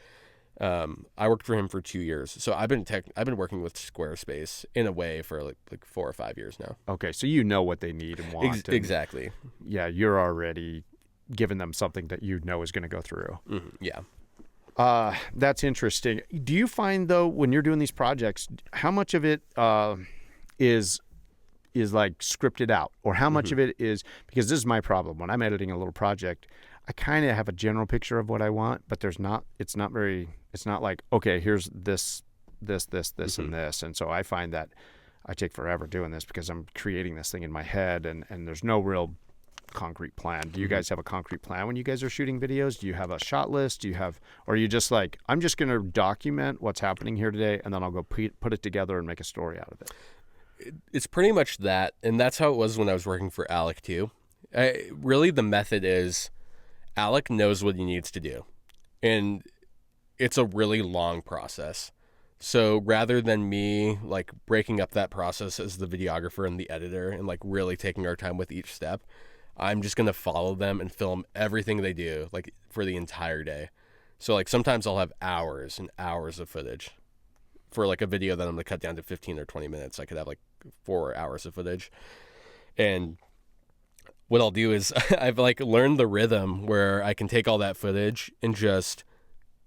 I worked for him for 2 years, so I've been working with Squarespace in a way for like 4 or 5 years now. Okay, so you know what they need and want. Exactly. Yeah, you're already giving them something that you know is going to go through. Yeah. That's interesting. Do you find though when you're doing these projects, how much of it is like scripted out, or how much of it is, because this is my problem when I'm editing a little project, I kind of have a general picture of what I want, but it's not like, okay, here's this, and this. And so I find that I take forever doing this because I'm creating this thing in my head, and there's no real concrete plan. Do you guys have a concrete plan when you guys are shooting videos? Do you have a shot list? Do you have, or are you just like, I'm just going to document what's happening here today, and then I'll go put it together and make a story out of it? It's pretty much that, and that's how it was when I was working for Alec too. Really, the method is Alec knows what he needs to do, and it's a really long process. So rather than me like breaking up that process as the videographer and the editor and like really taking our time with each step, I'm just going to follow them and film everything they do like for the entire day. So like sometimes I'll have hours and hours of footage for like a video that I'm going to cut down to 15 or 20 minutes. I could have like 4 hours of footage. And what I'll do is I've like learned the rhythm where I can take all that footage and just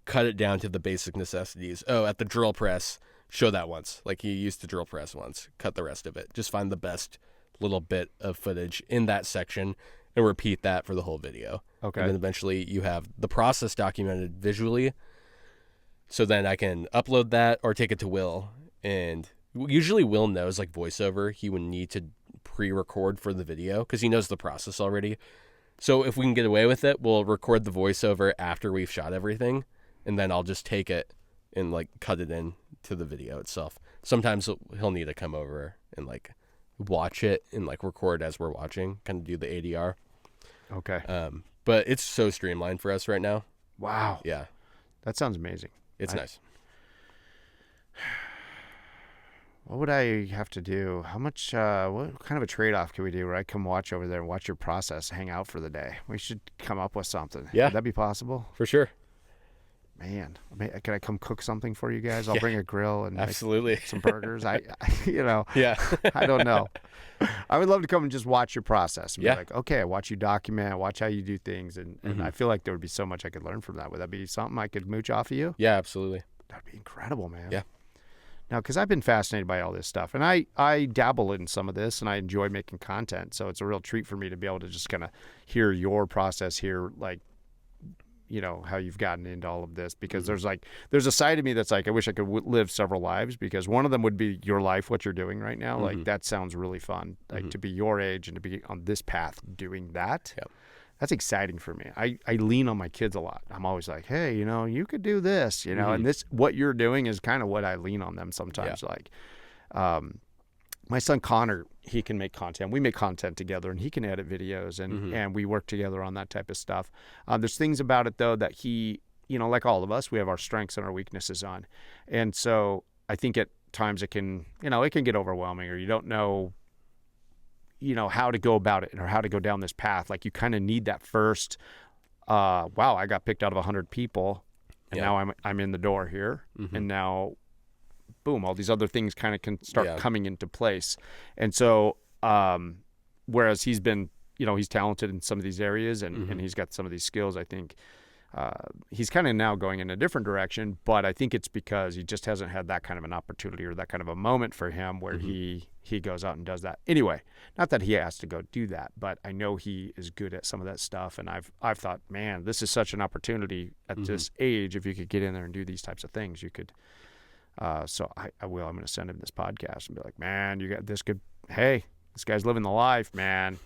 cut it down to the basic necessities. Oh, at the drill press, show that once. Like he used the drill press once, cut the rest of it. Just find the best little bit of footage in that section and repeat that for the whole video. Okay. And then eventually you have the process documented visually. So then I can upload that or take it to Will. And usually Will knows like voiceover, he would need to pre-record for the video because he knows the process already. So if we can get away with it, we'll record the voiceover after we've shot everything. And then I'll just take it and like cut it in to the video itself. Sometimes he'll need to come over and like watch it and like record as we're watching, kind of do the ADR. Okay. But it's so streamlined for us right now. Wow. Yeah. That sounds amazing. It's nice. What would I have to do? How much, what kind of a trade-off can we do where I come watch over there and watch your process, hang out for the day? We should come up with something. Yeah. Would that be possible? For sure. Man, can I come cook something for you guys? I'll bring a grill and absolutely some burgers. I yeah. I don't know. I would love to come and just watch your process and be Yeah. like, okay, watch you document, watch how you do things. And I feel like there would be so much I could learn from that. Would that be something I could mooch off of you? Yeah, absolutely. That'd be incredible, man. Yeah. Now, because I've been fascinated by all this stuff, and I dabble in some of this, and I enjoy making content. So it's a real treat for me to be able to just kind of hear your process, hear like, you know, how you've gotten into all of this, because there's a side of me that's like, I wish I could live several lives, because one of them would be your life, what you're doing right now. Like that sounds really fun, like to be your age and to be on this path doing that. Yep. That's exciting for me. I lean on my kids a lot. I'm always like, hey, you know, you could do this, you know, and this, what you're doing is kind of what I lean on them sometimes. Yeah. Like, my son Connor, he can make content. We make content together, and he can edit videos, and we work together on that type of stuff. There's things about it though that he, you know, like all of us, we have our strengths and our weaknesses on. And so I think at times it can get overwhelming, or you don't know, you know, how to go about it or how to go down this path. Like you kind of need that first, wow, I got picked out of 100 people, and now I'm in the door here, and now boom, all these other things kind of can start coming into place. And so, whereas he's been, you know, he's talented in some of these areas, and he's got some of these skills, I think he's kind of now going in a different direction, but I think it's because he just hasn't had that kind of an opportunity or that kind of a moment for him where he goes out and does that. Anyway, not that he has to go do that, but I know he is good at some of that stuff. And I've thought, man, this is such an opportunity at this age. If you could get in there and do these types of things, you could. So I will. I'm going to send him this podcast and be like, man, you got this good. Hey, this guy's living the life, man.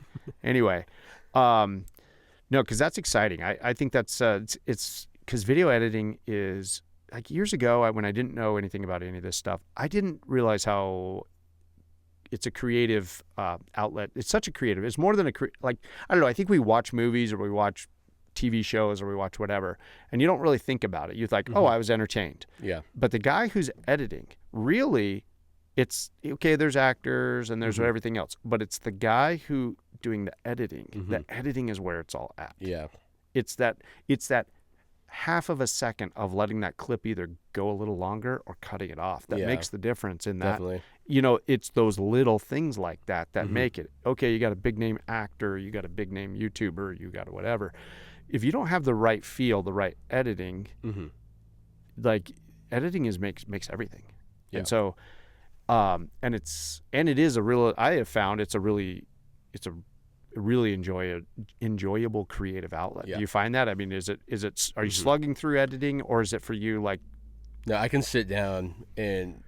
Anyway, no, because that's exciting. I think that's it's because video editing is like years ago when I didn't know anything about any of this stuff. I didn't realize how a creative outlet. It's such a creative. It's more than like, I don't know. I think we watch movies or we watch TV shows or we watch whatever, and you don't really think about it. You're like, oh, I was entertained. Yeah. But the guy who's editing, really, it's okay. There's actors and there's everything else, but it's the guy who doing the editing. The editing is where it's all at. Yeah. It's that half of a second of letting that clip either go a little longer or cutting it off that makes the difference in that. Definitely. You know, it's those little things like that make it. Okay, you got a big name actor, you got a big name YouTuber, you got whatever. If you don't have the right feel, the right editing, like editing makes everything. Yeah. And so and it is a real, I have found it's a really enjoyable creative outlet. Yeah. Do you find that? I mean, are you slugging through editing, or is it for you like? No, I can sit down and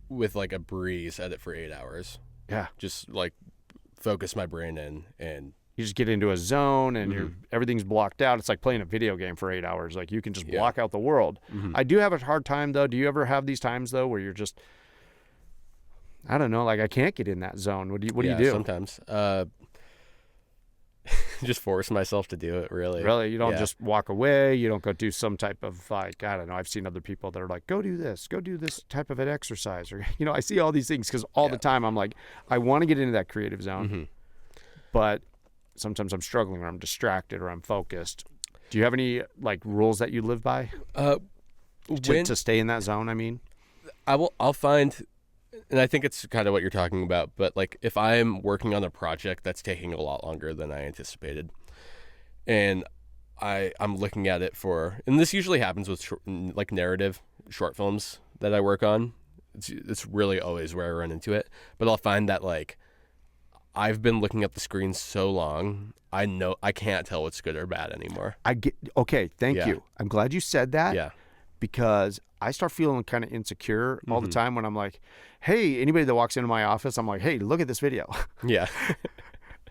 with like a breeze edit for 8 hours. Yeah. Just like focus my brain in, and you just get into a zone and everything's blocked out. It's like playing a video game for 8 hours. Like you can just block out the world. I do have a hard time though. Do you ever have these times though where you're just, I don't know, like I can't get in that zone? What do you do? Sometimes. Just force myself to do it, really. Really? You don't just walk away? You don't go do some type of, like, I don't know, I've seen other people that are like, go do this type of an exercise. Or, you know, I see all these things because all the time I'm like, I want to get into that creative zone, but sometimes I'm struggling or I'm distracted or I'm focused. Do you have any, like, rules that you live by to stay in that zone, I mean? I'll find... And I think it's kind of what you're talking about, but like if I'm working on a project that's taking a lot longer than I anticipated, and I'm looking at it and this usually happens with like narrative short films that I work on. It's really always where I run into it, but I'll find that like I've been looking at the screen so long, I know I can't tell what's good or bad anymore. Okay, thank you. I'm glad you said that. Yeah. Because I start feeling kind of insecure all the time when I'm like, hey, anybody that walks into my office, I'm like, hey, look at this video. Yeah.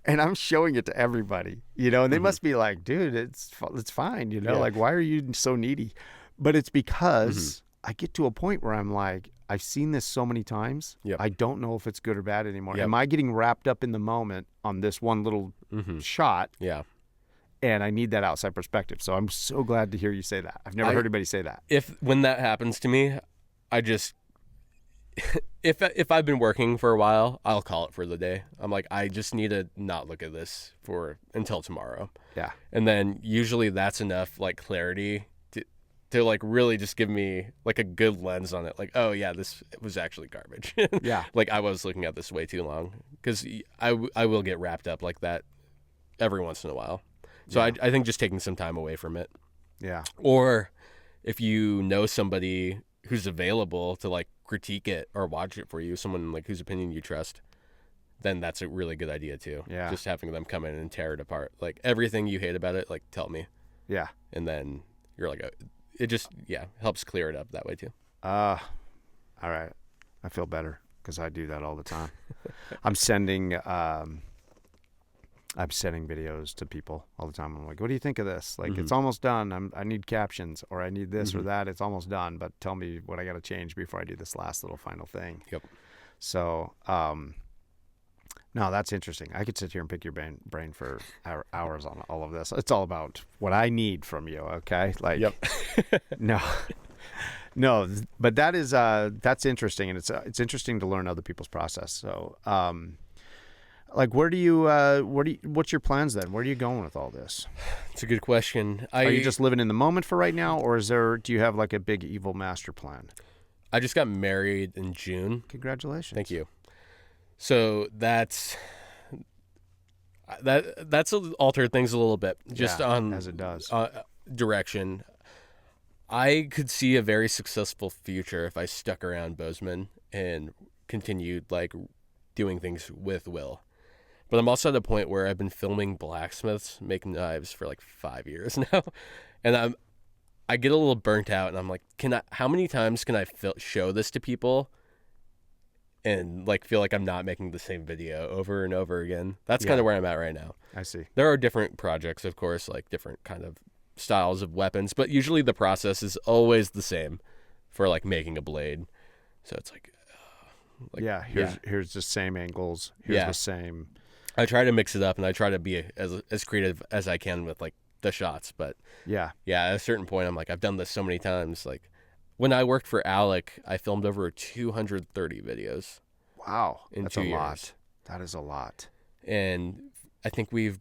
And I'm showing it to everybody, you know, and they must be like, dude, it's fine, you know, like, why are you so needy? But it's because I get to a point where I'm like, I've seen this so many times. Yep. I don't know if it's good or bad anymore. Yep. Am I getting wrapped up in the moment on this one little shot? Yeah. And I need that outside perspective. So I'm so glad to hear you say that. I've never heard anybody say that. When that happens to me, I just if I've been working for a while, I'll call it for the day. I'm like, I just need to not look at this until tomorrow. Yeah. And then usually that's enough like clarity to like really just give me like a good lens on it. Like, oh yeah, this was actually garbage. Yeah. Like I was looking at this way too long, because I will get wrapped up like that every once in a while. So I think just taking some time away from it. Yeah. Or if you know somebody who's available to like critique it or watch it for you, someone like whose opinion you trust, then that's a really good idea too. Yeah. Just having them come in and tear it apart. Like everything you hate about it, like tell me. Yeah. And then you're like, it just, helps clear it up that way too. All right. I feel better because I do that all the time. I'm sending videos to people all the time. I'm like, what do you think of this? Like, it's almost done. I need captions, or I need this or that. It's almost done, but tell me what I got to change before I do this last little final thing. Yep. So, no, that's interesting. I could sit here and pick your brain for hours on all of this. It's all about what I need from you. Okay. Like, yep. no, but that's interesting. And it's interesting to learn other people's process. So, like, what's your plans then? Where are you going with all this? It's a good question. Are you just living in the moment for right now, or do you have like a big evil master plan? I just got married in June. Congratulations. Thank you. So that's altered things a little bit, just on as it does direction. I could see a very successful future if I stuck around Bozeman and continued like doing things with Will. But I'm also at a point where I've been filming blacksmiths make knives for like 5 years now, and I get a little burnt out, and I'm like, how many times can I show this to people and like feel like I'm not making the same video over and over again? That's kind of where I'm at right now. I see. There are different projects, of course, like different kind of styles of weapons, but usually the process is always the same for like making a blade. So it's like, Like, yeah, here's the same angles. Here's Yeah. the same. I try to mix it up, and I try to be as creative as I can with like the shots. But Yeah. yeah, at a certain point, I'm like, I've done this so many times. Like when I worked for Alec, I filmed over 230 videos Wow. in That's 2 a years. lot. That is a lot. And I think we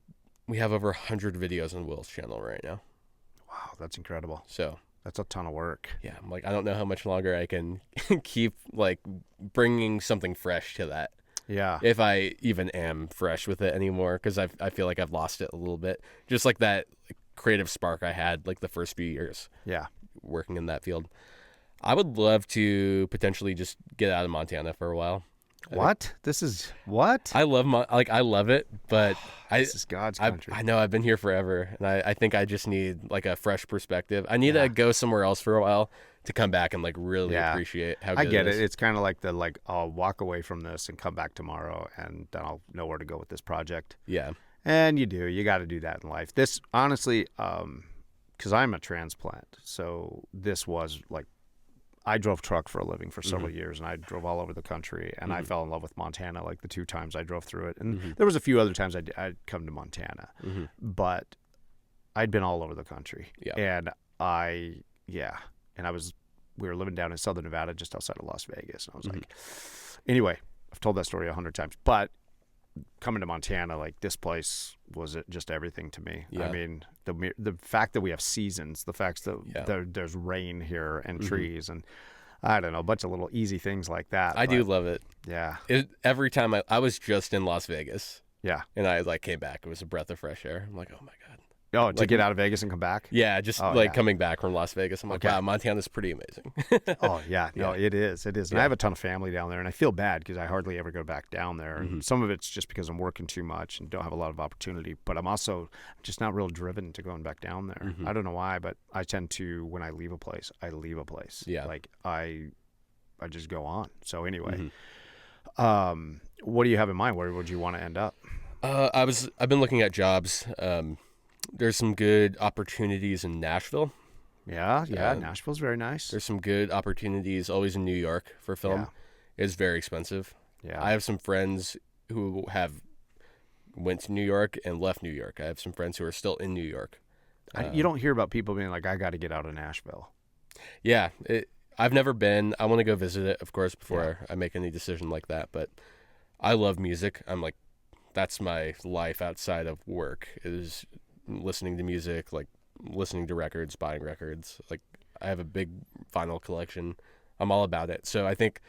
have over 100 videos on Will's channel right now. Wow, that's incredible. So That's a ton of work. yeah, I'm like, I don't know how much longer I can keep like bringing something fresh to that. Yeah. If I even am fresh with it anymore, because I feel like I've lost it a little bit. Just like that creative spark I had like the first few years Yeah. working in that field. I would love to potentially just get out of Montana for a while. What? This is what? I love I love it, but This is God's country. I know I've been here forever, and I think I just need like a fresh perspective. I need to go somewhere else for a while to come back and like really appreciate how good I get it is. it. It's kind of like I'll walk away from this and come back tomorrow, and then I'll know where to go with this project. Yeah. And you got to do that in life. This honestly, because I'm a transplant, so this was like, I drove truck for a living for several years, and I drove all over the country, and I fell in love with Montana like the 2 times I drove through it. And there was a few other times I'd come to Montana, but I'd been all over the country. Yeah. And we were living down in Southern Nevada, just outside of Las Vegas. And I was like, anyway, I've told that story 100 times, but coming to Montana, like this place was just everything to me. Yeah. I mean, the fact that we have seasons, the fact that there's rain here and trees, and I don't know, a bunch of little easy things like that. I do love it. Yeah. Every time I was just in Las Vegas, Yeah. and I like came back, it was a breath of fresh air. I'm like, oh my God. Oh, to get out of Vegas and come back? Yeah, just coming back from Las Vegas. I'm like, wow, Montana's pretty amazing. Oh, yeah. No, it is. It is. And I have a ton of family down there, and I feel bad because I hardly ever go back down there. And some of it's just because I'm working too much and don't have a lot of opportunity. But I'm also just not real driven to going back down there. I don't know why, but I tend to, when I leave a place, I leave a place. Yeah. Like I just go on. So anyway, what do you have in mind? Where would you want to end up? I've been looking at jobs. There's some good opportunities in Nashville. Yeah. Nashville's very nice. There's some good opportunities always in New York for film. Yeah. It's very expensive. Yeah. I have some friends who went to New York and left New York. I have some friends who are still in New York. You don't hear about people being like, I got to get out of Nashville. Yeah. I've never been. I want to go visit it, of course, before I make any decision like that. But I love music. I'm like, that's my life outside of work is listening to music, like listening to records, buying records. Like I have a big vinyl collection. I'm all about it. So I think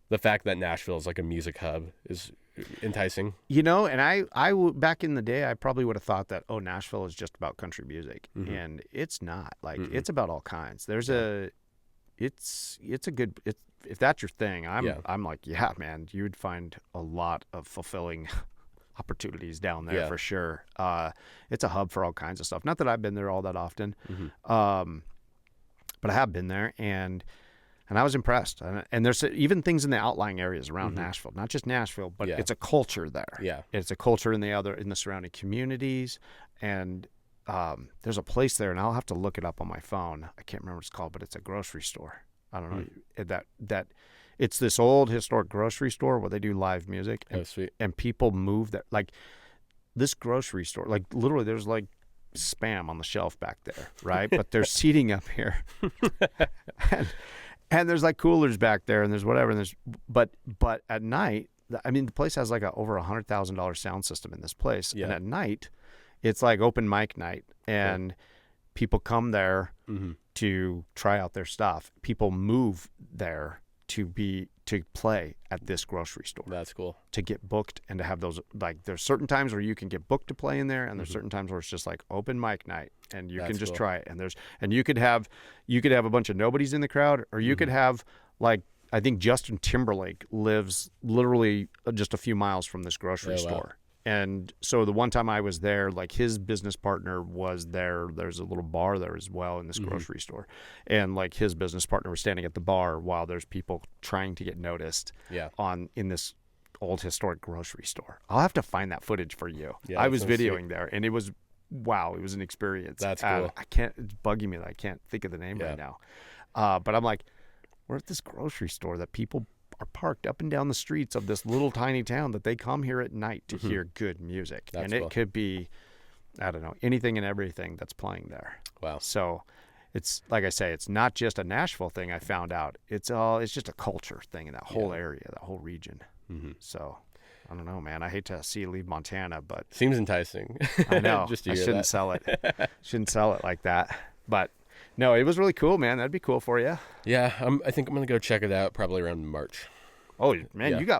the fact that Nashville is like a music hub is enticing. You know, and I back in the day, I probably would have thought that, Nashville is just about country music, and it's not. Like it's about all kinds. There's it's a good. If that's your thing, I'm like, yeah, man, you would find a lot of fulfilling opportunities down there for sure. It's a hub for all kinds of stuff. Not that I've been there all that often, but I have been there, and I was impressed. And there's even things in the outlying areas around Nashville, not just Nashville, but it's a culture there. Yeah, it's a culture in the surrounding communities, and there's a place there, and I'll have to look it up on my phone. I can't remember what it's called, but it's a grocery store. I don't know that. It's this old historic grocery store where they do live music. And, sweet. And people move there. Like this grocery store, like literally there's like Spam on the shelf back there, right? But there's seating up here. and there's like coolers back there, and there's whatever. And but at night, I mean, the place has like over $100,000 sound system in this place. Yeah. And at night, it's like open mic night, and people come there to try out their stuff. People move there to play at this grocery store. That's cool. To get booked and to have those, like there's certain times where you can get booked to play in there, and there's certain times where it's just like open mic night, and you can just try it. And you could have a bunch of nobodies in the crowd, or you could have like, I think Justin Timberlake lives literally just a few miles from this grocery store. And so the one time I was there, like his business partner was there. There's a little bar there as well in this grocery store. And like his business partner was standing at the bar while there's people trying to get noticed in this old historic grocery store. I'll have to find that footage for you. Yeah, I was videoing there, and it was, wow, it was an experience. That's cool. It's bugging me that I can't think of the name right now. But I'm like, we're at this grocery store that people are parked up and down the streets of this little tiny town that they come here at night to hear good music. That's and it cool. could be, I don't know, anything and everything that's playing there. Wow. So it's like I say, it's not just a Nashville thing. I found out it's just a culture thing in that whole area, that whole region. So I don't know, man. I hate to see you leave Montana, but Seems enticing. I know Just to I hear shouldn't that. sell it. Shouldn't sell it like that. But no, it was really cool, man. That'd be cool for you. Yeah, I think I'm gonna go check it out probably around March. Oh man, Yeah.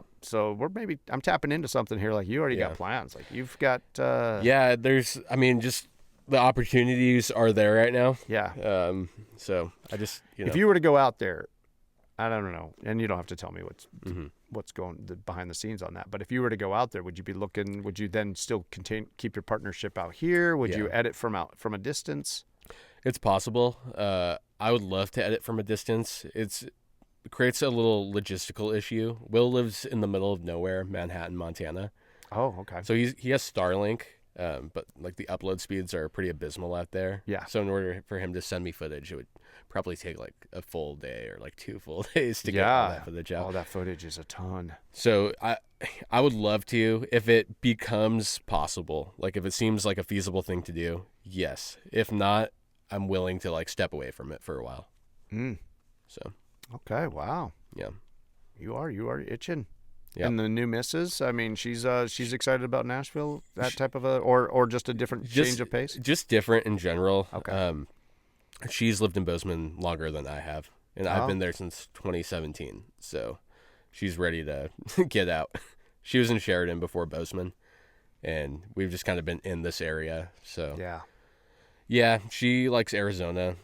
I'm tapping into something here. Like you already Yeah. got plans. Like you've got. Yeah, just the opportunities are there right now. Yeah. So I just If you were to go out there, I don't know, and you don't have to tell me Mm-hmm. what's going behind the scenes on that. But if you were to go out there, would you be looking? Would you then still keep your partnership out here? Would you Yeah. edit from a distance? It's possible. I would love to edit from a distance. It creates a little logistical issue. Will lives in the middle of nowhere, Manhattan, Montana. Oh, okay. So he has Starlink, but like the upload speeds are pretty abysmal out there. Yeah. So in order for him to send me footage, it would probably take like a full day or like 2 full days to get all that footage out. Oh, that footage is a ton. So I would love to, if it becomes possible, like if it seems like a feasible thing to do, yes. If not, I'm willing to like step away from it for a while. So Okay. Wow. yeah. You are itching. Yep. And the new missus, I mean, she's excited about Nashville, that type of or just a different change of pace. Just different in general. Okay. She's lived in Bozeman longer than I have, and I've Oh. been there since 2017. So she's ready to get out. She was in Sheridan before Bozeman, and we've just kind of been in this area. So Yeah. she likes Arizona.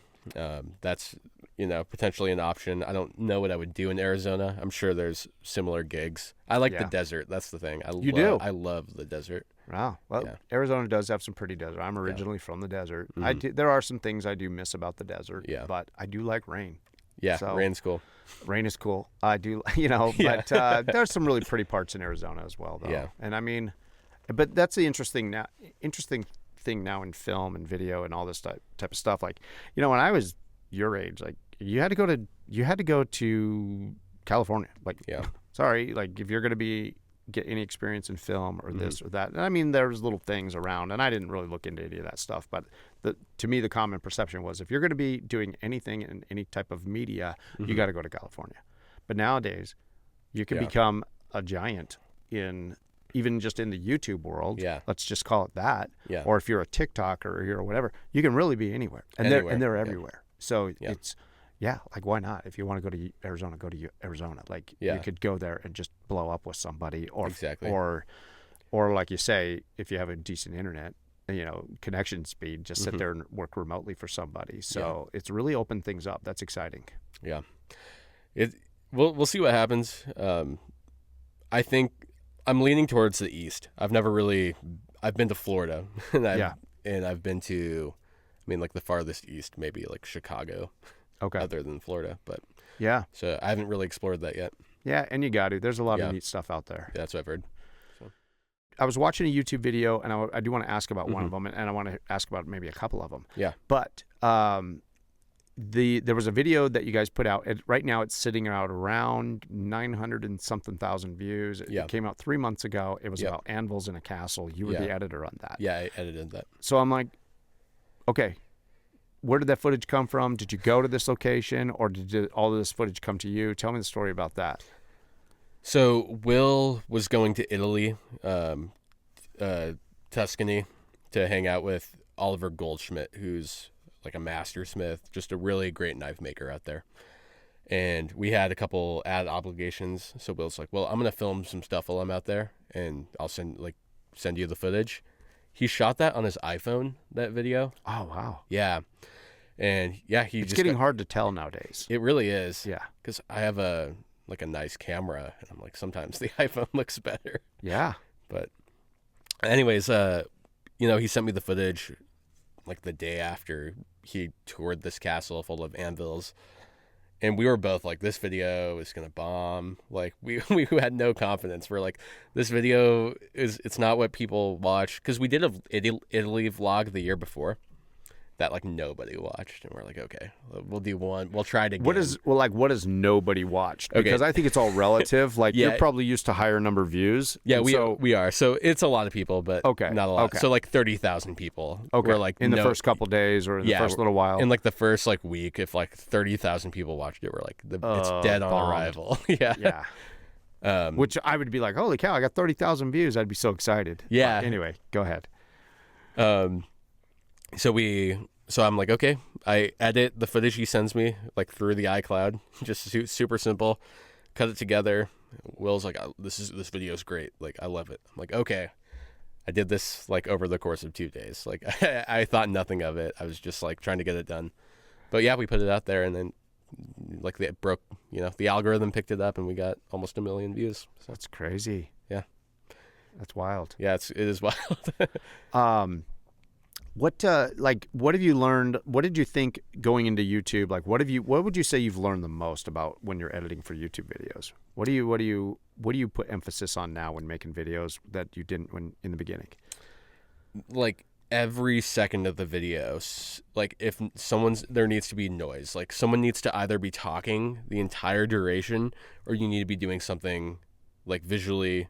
That's potentially an option. I don't know what I would do in Arizona. I'm sure there's similar gigs. I like the Yeah. desert. That's the thing. You do? I love the desert. Wow. Well, Yeah. Arizona does have some pretty desert. I'm originally from the desert. There are some things I do miss about the desert. Yeah. But I do like rain. Yeah, So- rain's cool. Rain is cool. I do, Yeah. but there's some really pretty parts in Arizona as well, though. Yeah. And I mean, but that's the interesting thing now in film and video and all this type of stuff. Like, when I was your age, like you had to go to California. Like, Yeah. sorry, like if you're going to get any experience in film or this or that. And I mean, there was little things around, and I didn't really look into any of that stuff. But to me, the common perception was if you're going to be doing anything in any type of media, you got to go to California. But nowadays, you can Yeah. become a giant even just in the YouTube world. Yeah. Let's just call it that. Yeah. Or if you're a TikToker or you're whatever, you can really be anywhere, and Anywhere, they're yeah. everywhere. So Yeah. it's. Yeah, like why not? If you want to go to Arizona, go to Arizona. Like Yeah. you could go there and just blow up with somebody, or Exactly. or like you say, if you have a decent internet, connection speed, just sit there and work remotely for somebody. So it's really opened things up. That's exciting. Yeah. We'll see what happens. I think I'm leaning towards the east. I've been to Florida and I've been to, like the farthest east, maybe like Chicago, Okay. other than Florida, but Yeah. so I haven't really explored that yet. Yeah, and you got to. There's a lot Yeah. of neat stuff out there. That's what I've heard. I was watching a YouTube video, and I do want to ask about one of them, and I want to ask about maybe a couple of them. Yeah. But there was a video that you guys put out. Right now, it's sitting out around 900 and something thousand views. It came out 3 months ago. It was Yep. about anvils in a castle. You were Yeah. the editor on that. Yeah, I edited that. So I'm like, okay, where did that footage come from? Did you go to this location, or did all of this footage come to you? Tell me the story about that. So Will was going to Italy, Tuscany, to hang out with Oliver Goldschmidt, who's like a master smith, just a really great knife maker out there. And we had a couple ad obligations. So Will's like, well, I'm going to film some stuff while I'm out there, and I'll send you the footage. He shot that on his iPhone, that video. Oh, wow. Yeah. And yeah, It's getting hard to tell nowadays. It really is. Yeah. Because I have a nice camera, and I'm like, sometimes the iPhone looks better. Yeah. But anyways, he sent me the footage like the day after he toured this castle full of anvils. And we were both like, this video is going to bomb. Like we had no confidence. We're like, this video it's not what people watch. Cause we did a Italy vlog the year before, that like nobody watched, and we're like, okay, we'll do one. We'll try to. What is nobody watched? Okay. Because I think it's all relative. Like Yeah. you're probably used to higher number of views. Yeah, and we are. So it's a lot of people, but Okay, not a lot. okay. So like 30,000 people. Okay. Were like in the first couple days or in the first little while. In like the first like week, if like 30,000 people watched it, we're like, it's dead on bombed. arrival. Yeah. Yeah. Which I would be like, holy cow, I got 30,000 views. I'd be so excited. Yeah. But anyway, go ahead. So I'm like, okay, I edit the footage he sends me like through the iCloud, just super simple, cut it together. Will's like, this video is great. Like, I love it. I'm like, okay. I did this like over the course of 2 days. Like I thought nothing of it. I was just like trying to get it done. But yeah, we put it out there, and then like it broke, the algorithm picked it up, and we got almost 1 million views. So That's crazy. yeah. That's wild. Yeah, it is wild. What have you learned? What did you think going into YouTube? Like, what would you say you've learned the most about when you're editing for YouTube videos? What do you put emphasis on now when making videos that you didn't when in the beginning? Like every second of the videos, like if there needs to be noise, like someone needs to either be talking the entire duration, or you need to be doing something like visually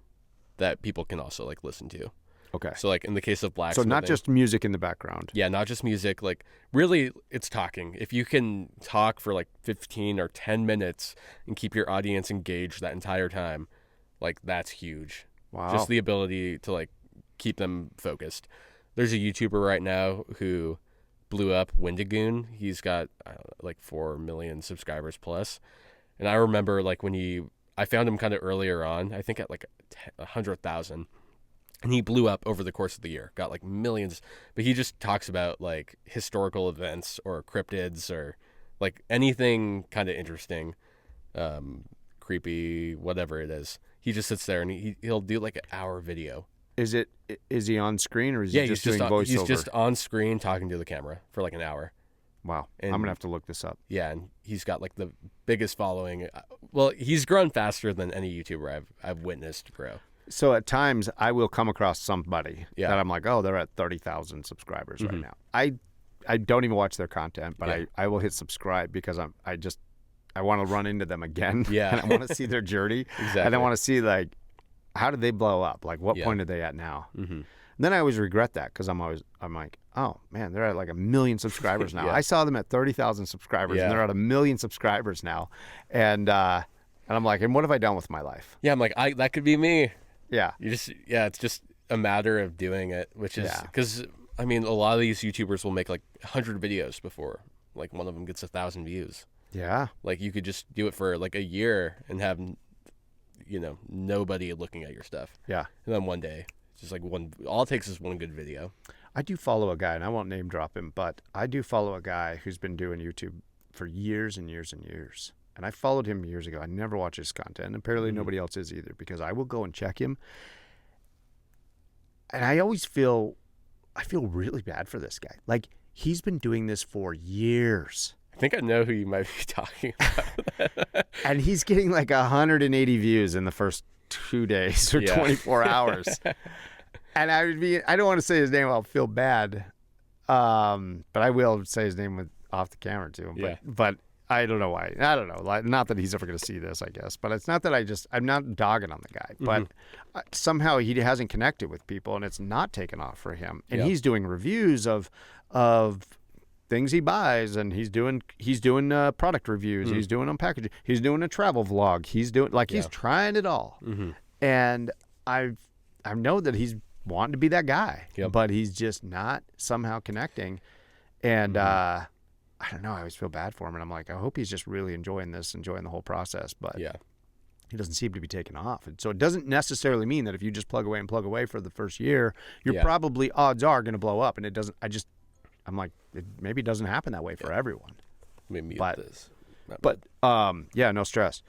that people can also like listen to. Okay. So like in the case of blacksmithing. So not just music in the background. Yeah, not just music. Like really, it's talking. If you can talk for like 15 or 10 minutes and keep your audience engaged that entire time, like that's huge. Wow. Just the ability to like keep them focused. There's a YouTuber right now who blew up, Wendigoon. He's got like 4 million subscribers plus. And I remember like I found him kind of earlier on, I think at like 100,000. And he blew up over the course of the year, got like millions. But he just talks about like historical events or cryptids or like anything kind of interesting, creepy, whatever it is. He just sits there and he'll do like an hour video. Is he on screen or is he just doing voiceover? He's just on screen talking to the camera for like an hour. Wow. And I'm going to have to look this up. Yeah, and he's got like the biggest following. Well, he's grown faster than any YouTuber I've witnessed grow. So at times I will come across somebody Yeah. that I'm like, oh, they're at 30,000 subscribers right now. I don't even watch their content, but I will hit subscribe because I want to run into them again. Yeah. And I want to see their journey. Exactly. And I want to see like, how did they blow up? Like what point are they at now? Mm-hmm. Then I always regret that because I'm like, oh man, they're at like 1 million subscribers now. Yeah. I saw them at 30,000 subscribers and they're at 1 million subscribers now. And I'm like, and what have I done with my life? Yeah, I'm like, that could be me. Yeah. It's just a matter of doing it, which is because I mean, a lot of these YouTubers will make like 100 videos before like one of them gets 1,000 views. Yeah. Like you could just do it for like a year and have, nobody looking at your stuff. Yeah. And then one day, it's just like all it takes is one good video. I do follow a guy, and I won't name drop him, but I do follow a guy who's been doing YouTube for years and years and years. And I followed him years ago. I never watch his content. And apparently nobody else is either because I will go and check him. And I always feel really bad for this guy. Like he's been doing this for years. I think I know who you might be talking about. And he's getting like 180 views in the first 2 days or 24 hours. And I don't want to say his name. I'll feel bad. But I will say his name off the camera to him. But I don't know why. I don't know. Like, not that he's ever going to see this, I guess. But it's not that I'm not dogging on the guy. But somehow he hasn't connected with people, and it's not taken off for him. And he's doing reviews of things he buys, and he's doing product reviews. He's doing on packaging. He's doing a travel vlog. He's trying it all. And I know that he's wanting to be that guy, but he's just not somehow connecting. And I don't know. I always feel bad for him, and I'm like, I hope he's just really enjoying the whole process. But he doesn't seem to be taking off, and so it doesn't necessarily mean that if you just plug away for the first year, you're probably odds are going to blow up. And it doesn't. I'm like, maybe it doesn't happen that way for everyone. Maybe but, it does. No stress.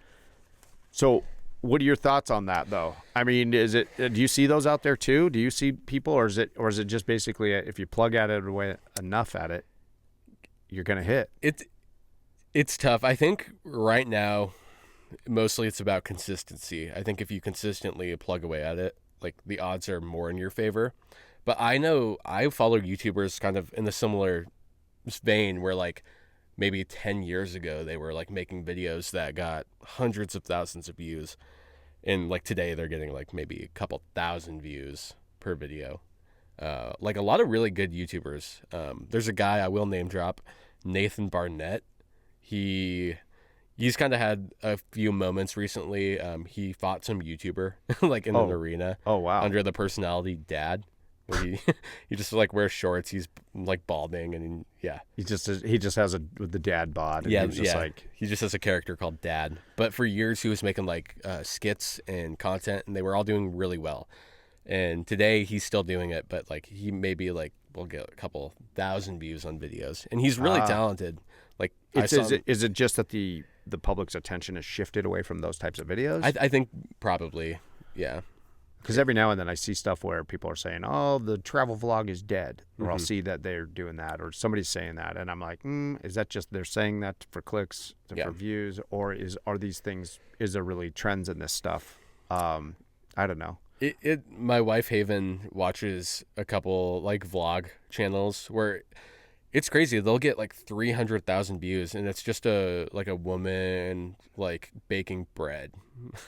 So, what are your thoughts on that, though? I mean, do you see those out there too? Do you see people, or is it just basically if you plug at it away enough at it, you're gonna hit? It's tough. I think right now, mostly it's about consistency. I think if you consistently plug away at it, like the odds are more in your favor. But I know I follow YouTubers kind of in a similar vein where like maybe 10 years ago they were like making videos that got hundreds of thousands of views, and like today they're getting like maybe a couple thousand views per video. Like a lot of really good YouTubers. There's a guy I will name drop, Nathan Barnett. He's kind of had a few moments recently. He fought some YouTuber like in an arena. Oh wow! Under the personality Dad. Where he just like wears shorts. He's like balding, and he just has the dad bod. And yeah, he's just like he just has a character called Dad. But for years he was making like skits and content, and they were all doing really well. And today he's still doing it, but like he maybe like will get a couple thousand views on videos, and he's really talented. Like is it just that the public's attention has shifted away from those types of videos? I think probably, yeah. Because every now and then I see stuff where people are saying, "Oh, the travel vlog is dead," or I'll see that they're doing that, or somebody's saying that, and I'm like, "Is that just they're saying that for clicks, for views, or are these things? Is there really trends in this stuff?" I don't know. My wife Haven watches a couple like vlog channels where it's crazy. They'll get like 300,000 views, and it's just a woman like baking bread,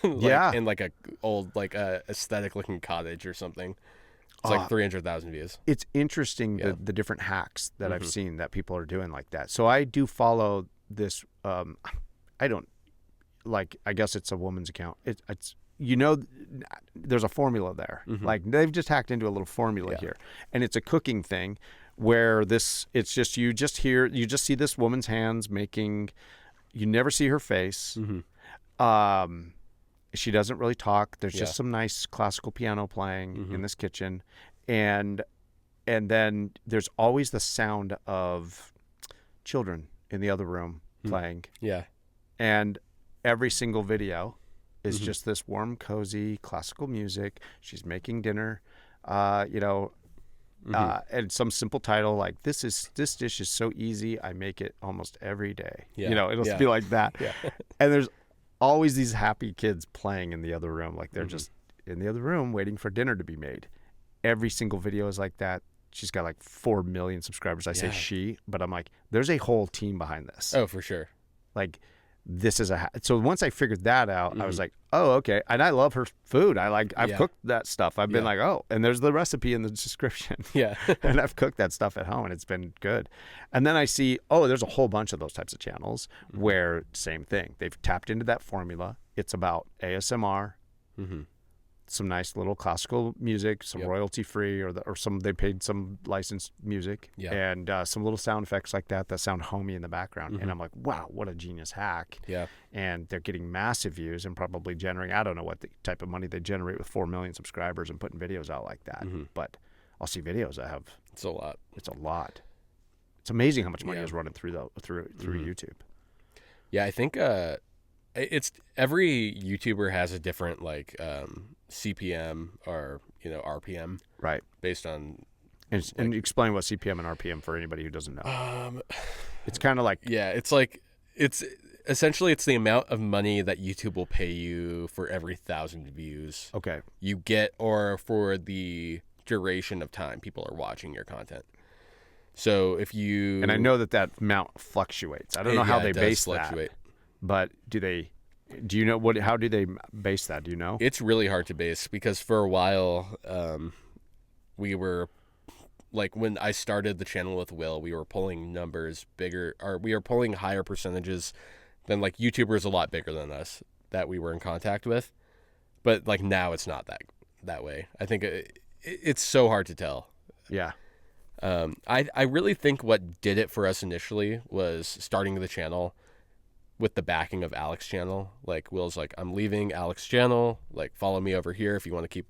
in like a old like aesthetic looking cottage or something. It's like 300,000 views. It's interesting the different hacks that I've seen that people are doing like that. So I do follow this. I don't like. I guess it's a woman's account. It's there's a formula there. Like they've just hacked into a little formula here, and it's a cooking thing. Where it's just you just see this woman's hands making, you never see her face. She doesn't really talk. There's just some nice classical piano playing in this kitchen, and then there's always the sound of children in the other room playing. Yeah, and every single video is just this warm, cozy classical music. She's making dinner, and some simple title like this dish is so easy I make it almost every day. It'll be like that. And there's always these happy kids playing in the other room, like they're just in the other room waiting for dinner to be made. Every single video is like that. She's got like 4 million subscribers. I say she, but I'm like, there's a whole team behind this. Oh, for sure. Like this is so once I figured that out, I was like, oh, okay. And I love her food. I've cooked that stuff. I've been like, oh, and there's the recipe in the description. And I've cooked that stuff at home and it's been good. And then I see, there's a whole bunch of those types of channels where same thing. They've tapped into that formula. It's about ASMR, some nice little classical music, some royalty free, or some they paid some licensed music, and some little sound effects like that sound homey in the background. And I'm like, wow, what a genius hack! And they're getting massive views and probably generating. I don't know what the type of money they generate with 4 million subscribers and putting videos out like that. But I'll see videos that have it's a lot. It's a lot. It's amazing how much money is running through YouTube. Yeah, I think it's every YouTuber has a different like CPM or RPM, right? Based on and explain what CPM and RPM for anybody who doesn't know. It's kind of like it's essentially it's the amount of money that YouTube will pay you for every 1,000 views. Okay, you get, or for the duration of time people are watching your content. So if you and I know that amount fluctuates. I don't know how they base that. But do you know how do they base that? Do you know? It's really hard to base because for a while, we were like when I started the channel with Will, we were pulling numbers bigger, or we were pulling higher percentages than like YouTubers a lot bigger than us that we were in contact with. But like now it's not that way. I think it's so hard to tell. Yeah. I really think what did it for us initially was starting the channel with the backing of Alex's channel. Like Will's like, I'm leaving Alex's channel, like follow me over here if you want to keep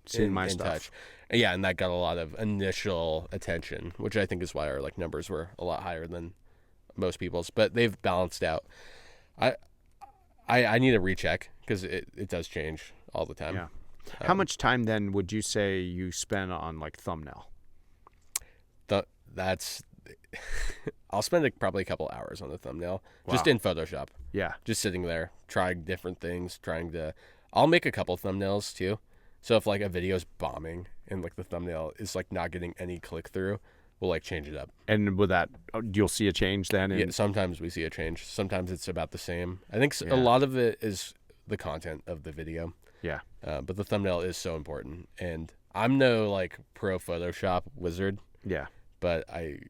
seeing my in stuff. Touch. Yeah, and that got a lot of initial attention, which I think is why our like numbers were a lot higher than most people's, but they've balanced out. I need a recheck because it does change all the time. Yeah. How much time then would you say you spend on like thumbnail? That's I'll spend probably a couple hours on the thumbnail just in Photoshop. Yeah. Just sitting there, trying different things, I'll make a couple thumbnails too. So if like a video is bombing and like the thumbnail is like not getting any click through, we'll like change it up. And with that, you'll see a change then? Yeah, sometimes we see a change. Sometimes it's about the same. I think Yeah. a lot of it is the content of the video. Yeah. But the thumbnail is so important. And I'm no like pro Photoshop wizard, Yeah. but I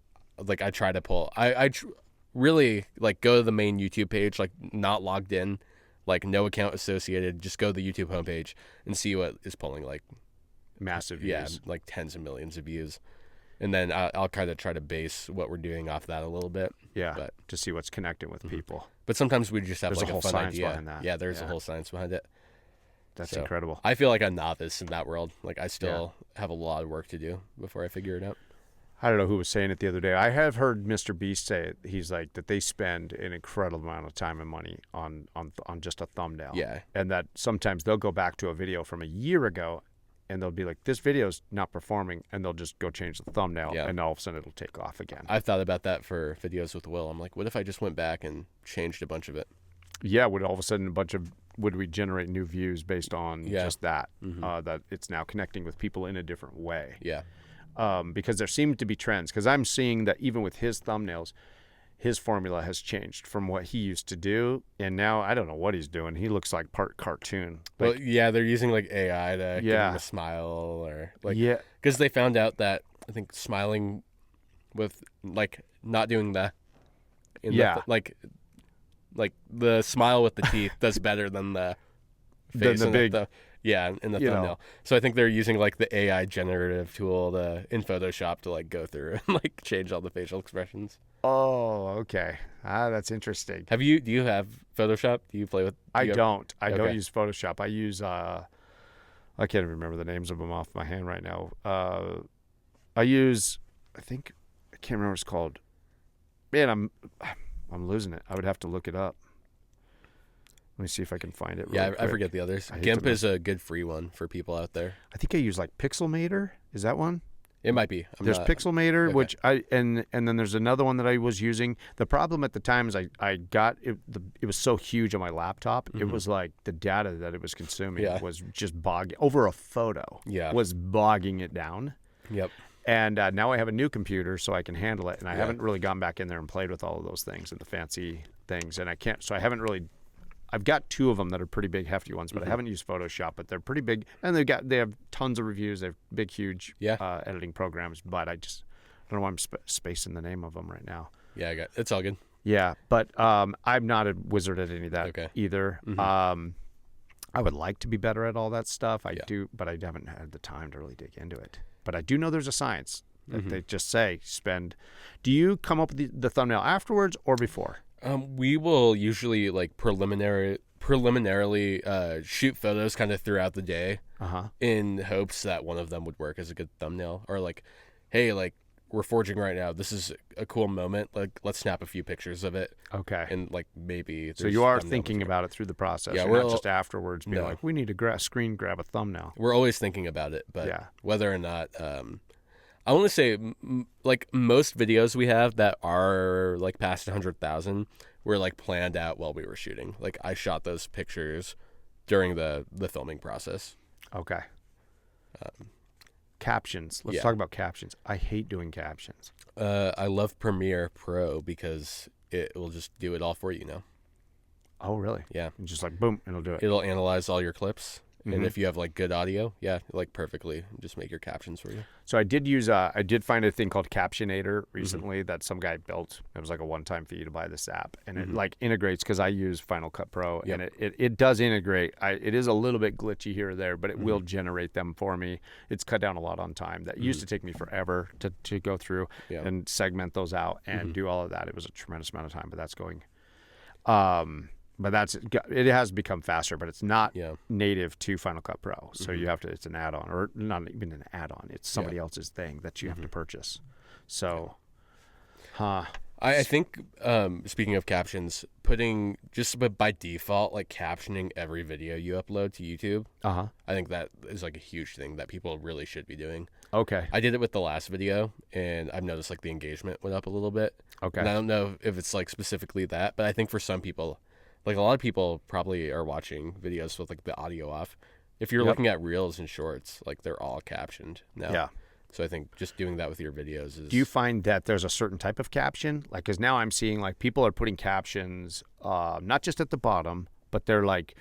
try to pull. Really like go to the main YouTube page, like not logged in, like no account associated. Just go to the YouTube homepage and see what is pulling like Massive views. yeah, like tens of millions of views. And then I'll kind of try to base what we're doing off that a little bit. Yeah. But to see what's connecting with people. But sometimes we just have There's like a whole fun science idea. behind that. Yeah, there's a Yeah. whole science behind it. That's So, incredible. I feel like a novice in that world. Like I still have a lot of work to do before I figure it out. I don't know who was saying it the other day. I have heard Mr. Beast say it. He's like that they spend an incredible amount of time and money on just a thumbnail. Yeah. And that sometimes they'll go back to a video from a year ago and they'll be like, this video's not performing, and they'll just go change the thumbnail, Yeah. and all of a sudden it'll take off again. I've thought about that for videos with Will. I'm like, what if I just went back and changed a bunch of it? Yeah, would all of a sudden would we generate new views based on Yeah. just that? That it's now connecting with people in a different way. Yeah. Because there seem to be trends. Because I'm seeing that even with his thumbnails, his formula has changed from what he used to do, and now I don't know what he's doing. He looks like part cartoon. Like, Well, yeah, they're using like AI to give Yeah. him a smile or like yeah, because they found out that I think smiling with like not doing the in the Yeah. like the smile with the teeth does better than the face the in big- in the you know. thumbnail. So I think they're using like the AI generative tool in Photoshop to like go through and like change all the facial expressions. Oh, okay. That's interesting. Do you have Photoshop? Do you play with? I you have- don't. I don't Okay. use Photoshop. I use I can't even remember the names of them off my hand right now. I can't remember what it's called. Man, I'm losing it. I would have to look it up. Let me see if I can find it. Yeah, really I quick. forget the others. I hate GIMP to is a good free one for people out there. I think I use like Pixelmator. Is that one? It might be. There's Pixelmator, okay. which and then there's another one that I was using. The problem at the time is I got it. It was so huge on my laptop. It was like the data that it was consuming Yeah. was just bogging over a photo. Yeah. Was bogging it down. Yep. And now I have a new computer, so I can handle it. And I Yeah. haven't really gone back in there and played with all of those things and the fancy things. And I can't. So I haven't really. I've got two of them that are pretty big, hefty ones, but I haven't used Photoshop. But they're pretty big, and they have tons of reviews. They have big, huge editing programs. But I don't know why I'm spacing the name of them right now. Yeah, it's all good. Yeah, but I'm not a wizard at any of that either. I would like to be better at all that stuff. I do, but I haven't had the time to really dig into it. But I do know there's a science that they just say spend. Do you come up with the thumbnail afterwards or before? We will usually like preliminarily shoot photos kind of throughout the day in hopes that one of them would work as a good thumbnail, or like, hey, like we're forging right now. This is a cool moment. Like, let's snap a few pictures of it. Okay. And like maybe. So you are thinking about it through the process. Yeah, You're not just afterwards being No. like, we need to grab a thumbnail. We're always thinking about it, but Yeah. whether or not, I want to say like most videos we have that are like past 100,000 were like planned out while we were shooting. Like I shot those pictures during the filming process. Okay. Captions. Let's yeah. talk about captions. I hate doing captions. I love Premiere Pro because it will just do it all for you now. Oh, really? Yeah. Just like, boom, it'll do it. It'll analyze all your clips. And if you have like good audio, like perfectly, just make your captions for you. So I did find a thing called Captionator recently that some guy built. It was like a one-time fee to buy this app, and it like integrates, because I use Final Cut Pro, and it does integrate. It is a little bit glitchy here or there, but it will generate them for me. It's cut down a lot on time. That used to take me forever to go through and segment those out and do all of that. It was a tremendous amount of time, but that's going. But it has become faster, but it's not native to Final Cut Pro. So you have to, it's an add-on, or not even an add-on. It's somebody else's thing that you have to purchase. So, I think, speaking of captions, putting just by default, like captioning every video you upload to YouTube. I think that is like a huge thing that people really should be doing. Okay. I did it with the last video, and I've noticed like the engagement went up a little bit. Okay. And I don't know if it's like specifically that, but I think for some people, like a lot of people probably are watching videos with like the audio off. If you're looking at reels and shorts, like they're all captioned now. Yeah. So I think just doing that with your videos is. Do you find that there's a certain type of caption? Like, because now I'm seeing like people are putting captions, not just at the bottom, but they're like,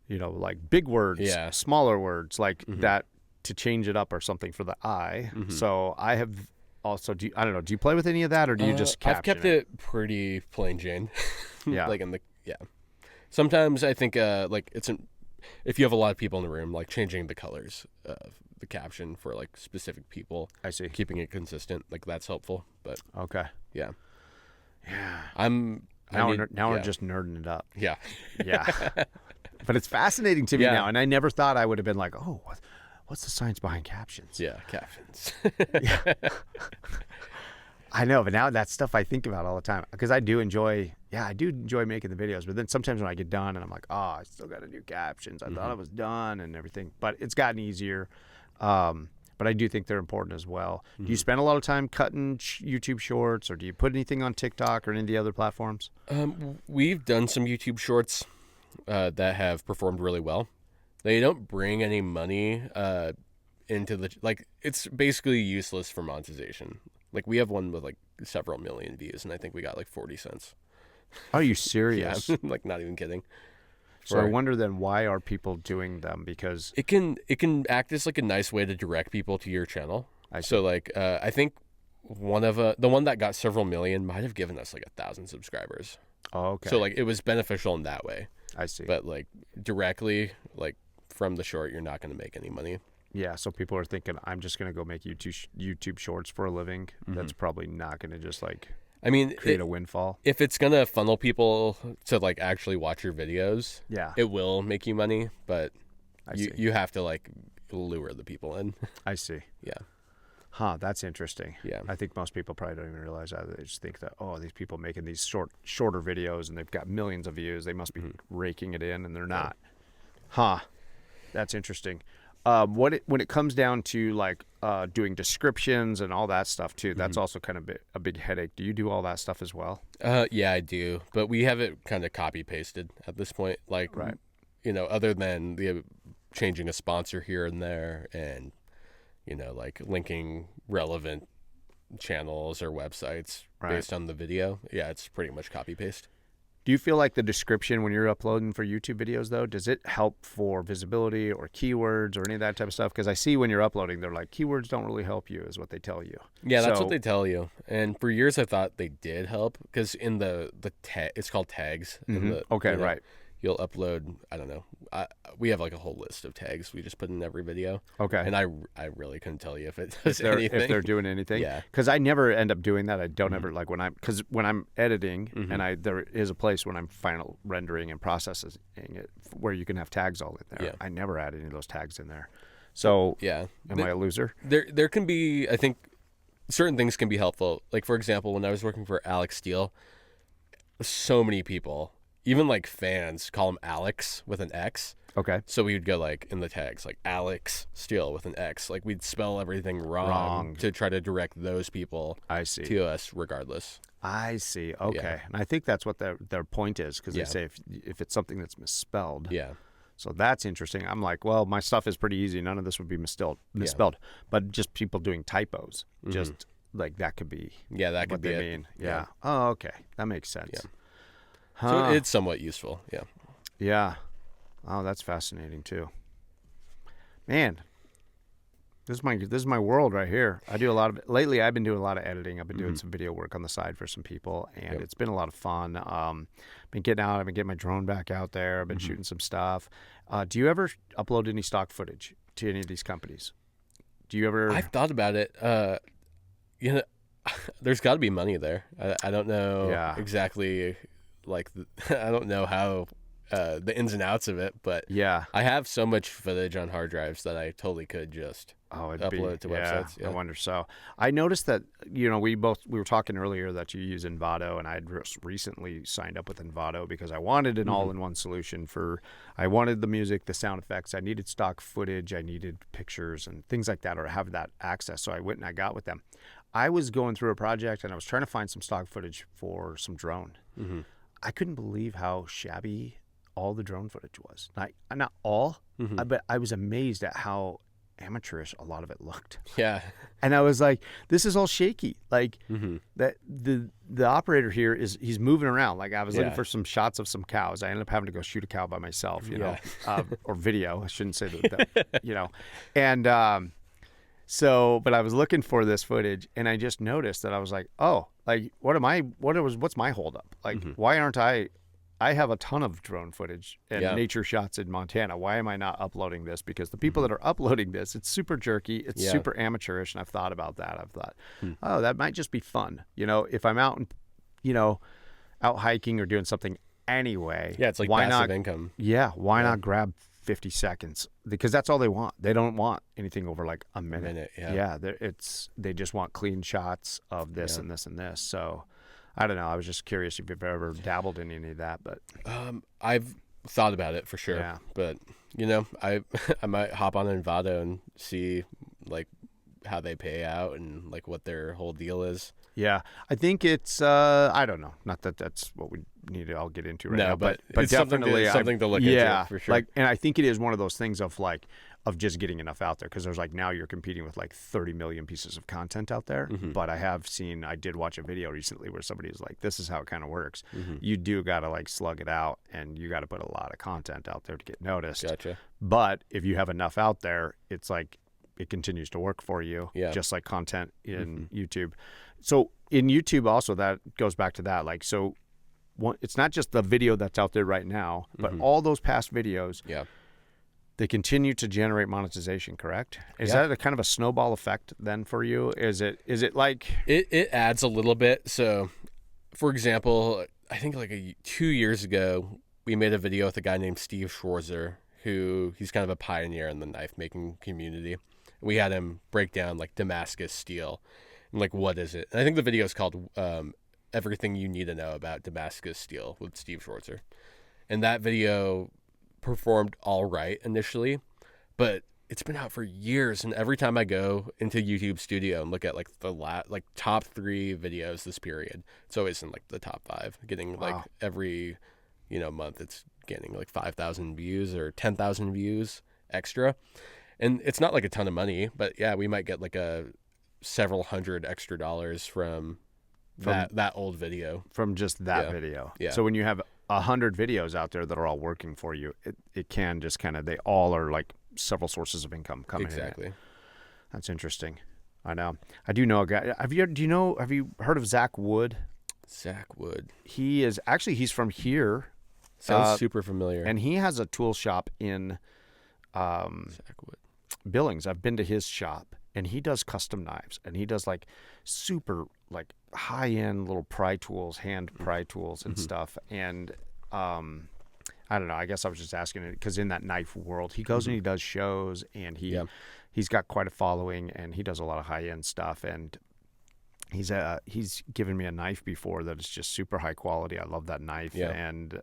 like big words, smaller words, like that to change it up or something for the eye. So I have also, I don't know, do you play with any of that or do you just caption I've kept it pretty plain Jane. Yeah. Like sometimes I think like if you have a lot of people in the room, like changing the colors of the caption for like specific people. I see. Keeping it consistent, like that's helpful. But okay. Yeah. Now we're just nerding it up. Yeah. Yeah. But it's fascinating to me now, and I never thought I would have been like, oh, what's the science behind captions? Yeah, captions. Yeah. I know, but now that's stuff I think about all the time because I do enjoy making the videos. But then sometimes when I get done and I'm like, oh, I still got to do captions. I thought I was done and everything, but it's gotten easier. But I do think they're important as well. Do you spend a lot of time cutting YouTube shorts, or do you put anything on TikTok or any of the other platforms? We've done some YouTube shorts that have performed really well. They don't bring any money into the it's basically useless for monetization. Like we have one with like several million views, and I think we got like 40 cents. Are you serious? Yeah, like not even kidding. So I wonder then why are people doing them? Because it can act as like a nice way to direct people to your channel. So like I think the one that got several million might have given us like 1,000 subscribers. Oh, okay. So like it was beneficial in that way. I see. But like directly like from the short, you're not going to make any money. Yeah, so people are thinking, I'm just going to go make YouTube shorts for a living. That's probably not going to just create a windfall. If it's going to funnel people to like actually watch your videos, it will make you money, but you have to like lure the people in. I see. Yeah. Huh, that's interesting. Yeah. I think most people probably don't even realize that. They just think that, oh, these people making these shorter videos and they've got millions of views. They must be raking it in, and they're not. Huh, that's interesting. When it comes down to like doing descriptions and all that stuff too, that's also kind of a big headache. Do you do all that stuff as well? Yeah, I do, but we have it kind of copy pasted at this point. Like, other than the changing a sponsor here and there, and like linking relevant channels or websites based on the video. Yeah, it's pretty much copy paste. Do you feel like the description when you're uploading for YouTube videos, though, does it help for visibility or keywords or any of that type of stuff? Because I see when you're uploading, they're like, keywords don't really help you, is what they tell you. Yeah, that's what they tell you. And for years, I thought they did help because in the tag, it's called tags. Right. You'll upload, I don't know. We have like a whole list of tags we just put in every video. Okay. And I really couldn't tell you if it does anything. If they're doing anything. Yeah. Because I never end up doing that. I don't ever like when I'm editing and there is a place when I'm final rendering and processing it where you can have tags all in there. Yeah. I never add any of those tags in there. So am I a loser? There can be, I think, certain things can be helpful. Like, for example, when I was working for Alex Steele, so many people, even like fans, call him Alex with an X. Okay. So we would go like in the tags, like Alex Steele with an X. Like we'd spell everything wrong to try to direct those people to us regardless. I see. Okay. Yeah. And I think that's what their point is, because they say if it's something that's misspelled. Yeah. So that's interesting. I'm like, well, my stuff is pretty easy. None of this would be misspelled. But just people doing typos, just like that could be that could what be they it. mean. Yeah. Oh, okay. That makes sense. Yeah. So it's somewhat useful. Yeah. Yeah. Oh, that's fascinating too. Man, this is my world right here. I do a lot of lately. I've been doing a lot of editing. I've been doing some video work on the side for some people, and it's been a lot of fun. Been getting out. I've been getting my drone back out there. I've been shooting some stuff. Do you ever upload any stock footage to any of these companies? Do you ever? I've thought about it. There's got to be money there. I don't know exactly. Like, I don't know how the ins and outs of it, but I have so much footage on hard drives that I totally could just upload it to websites. Yeah. I wonder. So I noticed that, we were talking earlier that you use Envato, and I had recently signed up with Envato because I wanted an all-in-one solution I wanted the music, the sound effects, I needed stock footage, I needed pictures and things like that, or have that access. So I went and I got with them. I was going through a project and I was trying to find some stock footage for some drone. I couldn't believe how shabby all the drone footage was. Not all, but I was amazed at how amateurish a lot of it looked. Yeah. And I was like, this is all shaky. Like Mm-hmm. that the operator here he's moving around. Like I was looking Yeah. for some shots of some cows. I ended up having to go shoot a cow by myself, you know, or video. I shouldn't say that, you know. And but I was looking for this footage, and I just noticed that I was like, oh, like what's my holdup? Like why aren't I have a ton of drone footage and nature shots in Montana. Why am I not uploading this? Because the people that are uploading this, it's super jerky, it's super amateurish, and I've thought about that. I've thought, oh, that might just be fun. You know, if I'm out, out hiking or doing something anyway. Yeah, it's like why passive not, income. Yeah, why not grab 50 seconds? Because that's all they want. They don't want anything over like a minute. Yeah. They just want clean shots of this and this and this. So I don't know. I was just curious if you've ever dabbled in any of that, but I've thought about it for sure. Yeah. But I might hop on Envato and see like how they pay out and like what their whole deal is. yeah, I think it's I don't know. Not that that's what we need to all get into right now, but it's definitely something to look into for sure. Like, and I think it is one of those things of just getting enough out there, because there's like now you're competing with like 30 million pieces of content out there. But I did watch a video recently where somebody was like, this is how it kind of works. You do got to like slug it out, and you got to put a lot of content out there to get noticed. Gotcha. But if you have enough out there, it's like it continues to work for you, just like content in YouTube. So in YouTube also, that goes back to that. Like, so it's not just the video that's out there right now, but all those past videos. Yeah. They continue to generate monetization, correct? Is that a kind of a snowball effect then for you? Is it like it adds a little bit? So, for example, I think like 2 years ago, we made a video with a guy named Steve Schwarzer, who he's kind of a pioneer in the knife making community. We had him break down like Damascus steel and like what is it? And I think the video is called Everything You Need to Know About Damascus Steel with Steve Schwarzer. And that video performed all right initially, but it's been out for years, and every time I go into YouTube Studio and look at like the top 3 videos this period, it's always in like the top 5, getting like every month it's getting like 5,000 views or 10,000 views extra. And it's not like a ton of money, but yeah, we might get like a several hundred extra dollars from that old video, from just that video. Yeah. So when you have 100 videos out there that are all working for you, it can just kind of, they all are like several sources of income coming in. Exactly. That's interesting. I know. I do know a guy. Have you heard of Zach Wood? Zach Wood. He's from here. Sounds super familiar. And he has a tool shop in Zach Wood. Billings. I've been to his shop, and he does custom knives, and he does like super like high-end little pry tools, hand pry tools and stuff. And I don't know, I guess I was just asking it because in that knife world, he goes and he does shows, and he's got quite a following, and he does a lot of high-end stuff. And he's given me a knife before that is just super high quality. I love that knife. And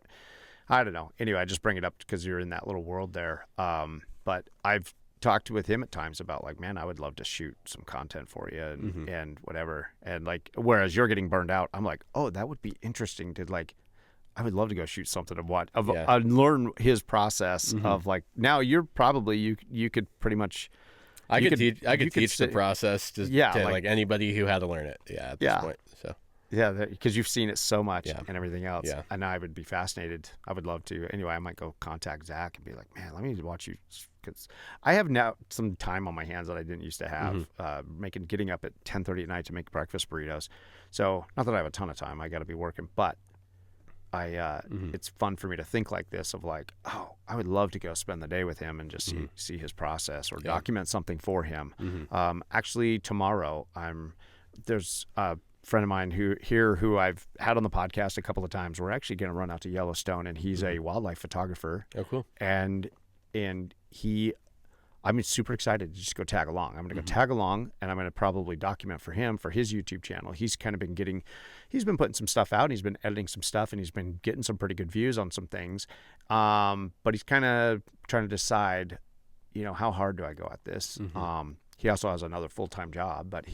I don't know. Anyway, I just bring it up because you're in that little world there. But I've talked with him at times about like, man, I would love to shoot some content for you and whatever. And like, whereas you're getting burned out, I'm like, oh, that would be interesting to like, I would love to go shoot something and learn his process of like, now you're probably, you could pretty much, I could teach the process to like anybody who had to learn it. Yeah. At this point. So. Yeah, because you've seen it so much and everything else. Yeah. And I would be fascinated. I would love to. Anyway, I might go contact Zach and be like, man, let me watch you. Because I have now some time on my hands that I didn't used to have, getting up at 10:30 at night to make breakfast burritos. So not that I have a ton of time. I got to be working. But it's fun for me to think like this of like, oh, I would love to go spend the day with him and just see his process or document something for him. Actually, tomorrow, there's friend of mine who I've had on the podcast a couple of times. We're actually going to run out to Yellowstone, and he's a wildlife photographer. Oh, cool. And I'm super excited to just go tag along. I'm going to go tag along, and I'm going to probably document for him for his YouTube channel. He's kind of he's been putting some stuff out, and he's been editing some stuff, and he's been getting some pretty good views on some things. But he's kind of trying to decide, how hard do I go at this? He also has another full-time job, but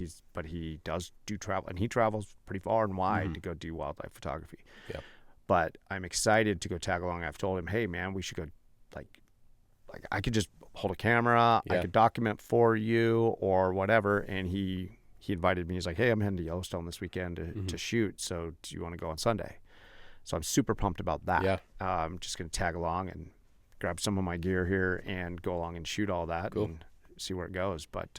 he does do travel, and he travels pretty far and wide to go do wildlife photography. Yeah. But I'm excited to go tag along. I've told him, hey man, we should go like I could just hold a camera. Yeah. I could document for you or whatever. And he invited me. He's like, hey, I'm heading to Yellowstone this weekend to shoot. So do you want to go on Sunday? So I'm super pumped about that. Yeah. I'm just going to tag along and grab some of my gear here and go along and shoot all that and see where it goes. But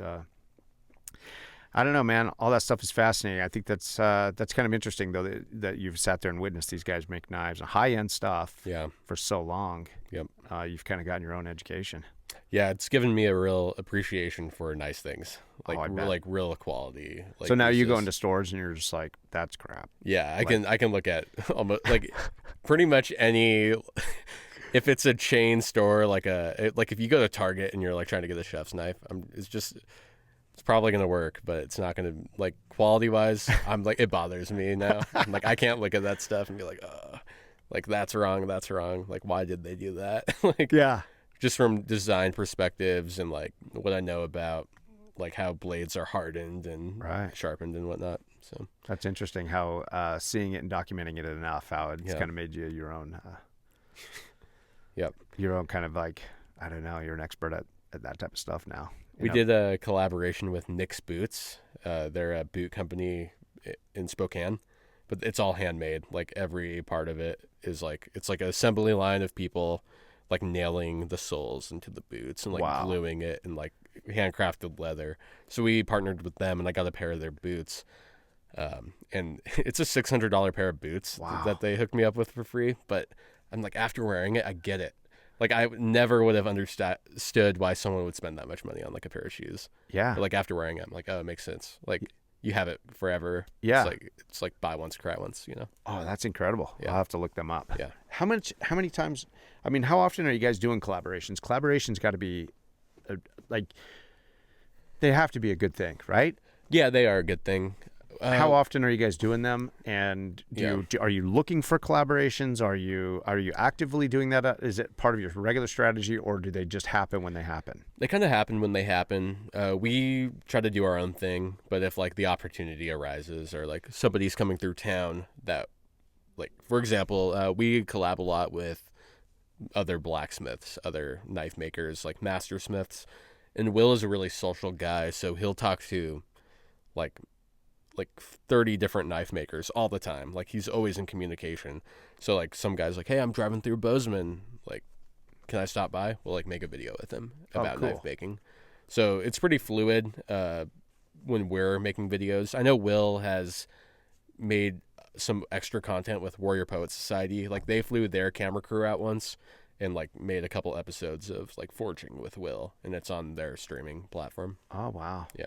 I don't know, man. All that stuff is fascinating. I think that's kind of interesting, though, that you've sat there and witnessed these guys make knives and high-end stuff for so long. Yep. You've kind of gotten your own education. Yeah, it's given me a real appreciation for nice things, like bet. real quality. Like, so now you go into stores and you're just like, that's crap. Yeah, I can look at almost like pretty much any. If it's a chain store, like if you go to Target and you're like trying to get a chef's knife, it's probably gonna work, but it's not gonna, like, quality wise. I'm like, it bothers me now. I'm like, I can't look at that stuff and be like, like that's wrong. Like, why did they do that? Like, yeah. Just from design perspectives and like what I know about like how blades are hardened and sharpened and whatnot. So that's interesting how seeing it and documenting it enough, how it's kind of made you your own. Your own kind of, like, I don't know. You're an expert at that type of stuff now. We did a collaboration with Nick's Boots. They're a boot company in Spokane, but it's all handmade. Like, every part of it is like, it's like an assembly line of people like nailing the soles into the boots and like gluing it and like handcrafted leather. So we partnered with them and I got a pair of their boots. And it's a $600 pair of boots that they hooked me up with for free. But I'm like, after wearing it, I get it. Like, I never would have understood why someone would spend that much money on like a pair of shoes. Yeah. But like, after wearing it, I'm like, oh, it makes sense. Like, you have it forever. Yeah. It's like buy once, cry once, you know? Oh, that's incredible. Yeah. I'll have to look them up. Yeah. How many times, I mean, how often are you guys doing collaborations? Collaborations got to be like, they have to be a good thing, right? Yeah, they are a good thing. How often are you guys doing them? And are you looking for collaborations? Are you actively doing that? Is it part of your regular strategy, or do they just happen when they happen? They kind of happen when they happen. We try to do our own thing, but if like the opportunity arises or like somebody's coming through town that, like, for example, we collab a lot with other blacksmiths, other knife makers, like master smiths, and Will is a really social guy, so he'll talk to like 30 different knife makers all the time. Like, he's always in communication. So like, some guy's like, hey, I'm driving through Bozeman, like, can I stop by? We'll like make a video with him about knife making. So it's pretty fluid when we're making videos. I know Will has made some extra content with Warrior Poet Society. Like, they flew their camera crew out once and like made a couple episodes of like forging with Will, and it's on their streaming platform. Oh, wow. Yeah.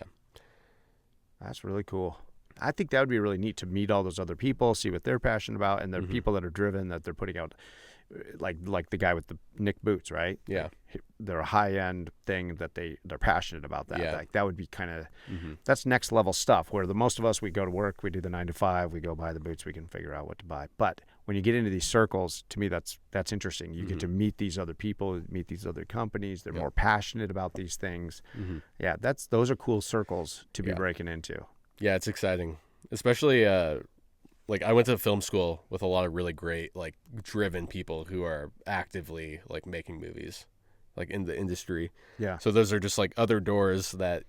That's really cool. I think that would be really neat to meet all those other people, see what they're passionate about, and they're people that are driven, that they're putting out, like the guy with the Nick boots, right? Yeah. They're a high-end thing that they're passionate about that. Yeah. Like, that would be kind of, that's next level stuff, where the most of us, we go to work, we do the 9 to 5, we go buy the boots, we can figure out what to buy. But when you get into these circles, to me, that's interesting. You get to meet these other people, meet these other companies. They're more passionate about these things. Yeah, those are cool circles to be breaking into. Yeah, it's exciting, especially like, I went to film school with a lot of really great, like, driven people who are actively like making movies, like, in the industry. Yeah. So those are just like other doors that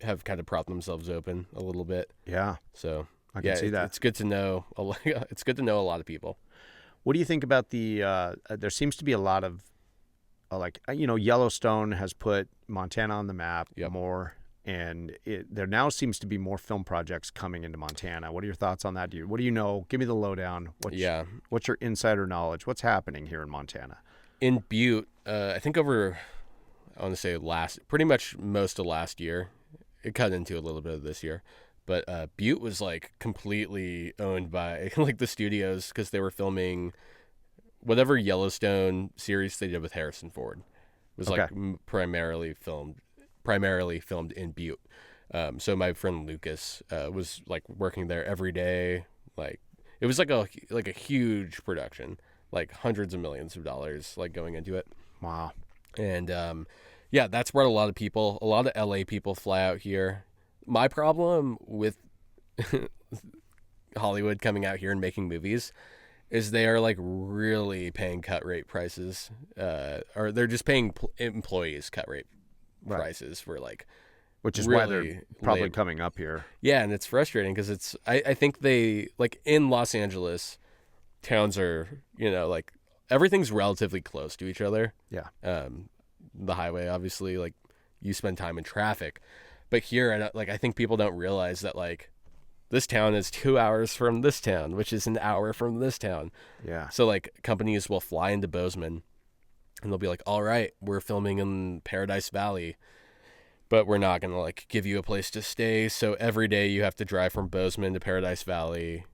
have kind of propped themselves open a little bit. Yeah. So I can see that. It's good to know. It's good to know a lot of people. What do you think about the? There seems to be a lot of, like, Yellowstone has put Montana on the map more. And there now seems to be more film projects coming into Montana. What are your thoughts on that? What do you know? Give me the lowdown. What's your insider knowledge? What's happening here in Montana? In Butte, I think I want to say pretty much most of last year. It cut into a little bit of this year. But Butte was like completely owned by like the studios, because they were filming whatever Yellowstone series they did with Harrison Ford. It was like primarily filmed in Butte. So my friend Lucas was like working there every day. Like, it was like a huge production, like hundreds of millions of dollars like going into it. Wow. And that's brought a lot of LA people fly out here. My problem with Hollywood coming out here and making movies is they are like really paying cut rate prices, or they're just paying employees cut rate prices for like, which is really why they're probably coming up here. Yeah, and it's frustrating because I think they, like, in Los Angeles, towns are, like, everything's relatively close to each other. Yeah. The highway, obviously, like, you spend time in traffic. But here, like, I think people don't realize that, like, this town is 2 hours from this town, which is an hour from this town. Yeah. So, like, companies will fly into Bozeman, and they'll be like, all right, we're filming in Paradise Valley, but we're not going to, like, give you a place to stay. So every day you have to drive from Bozeman to Paradise Valley,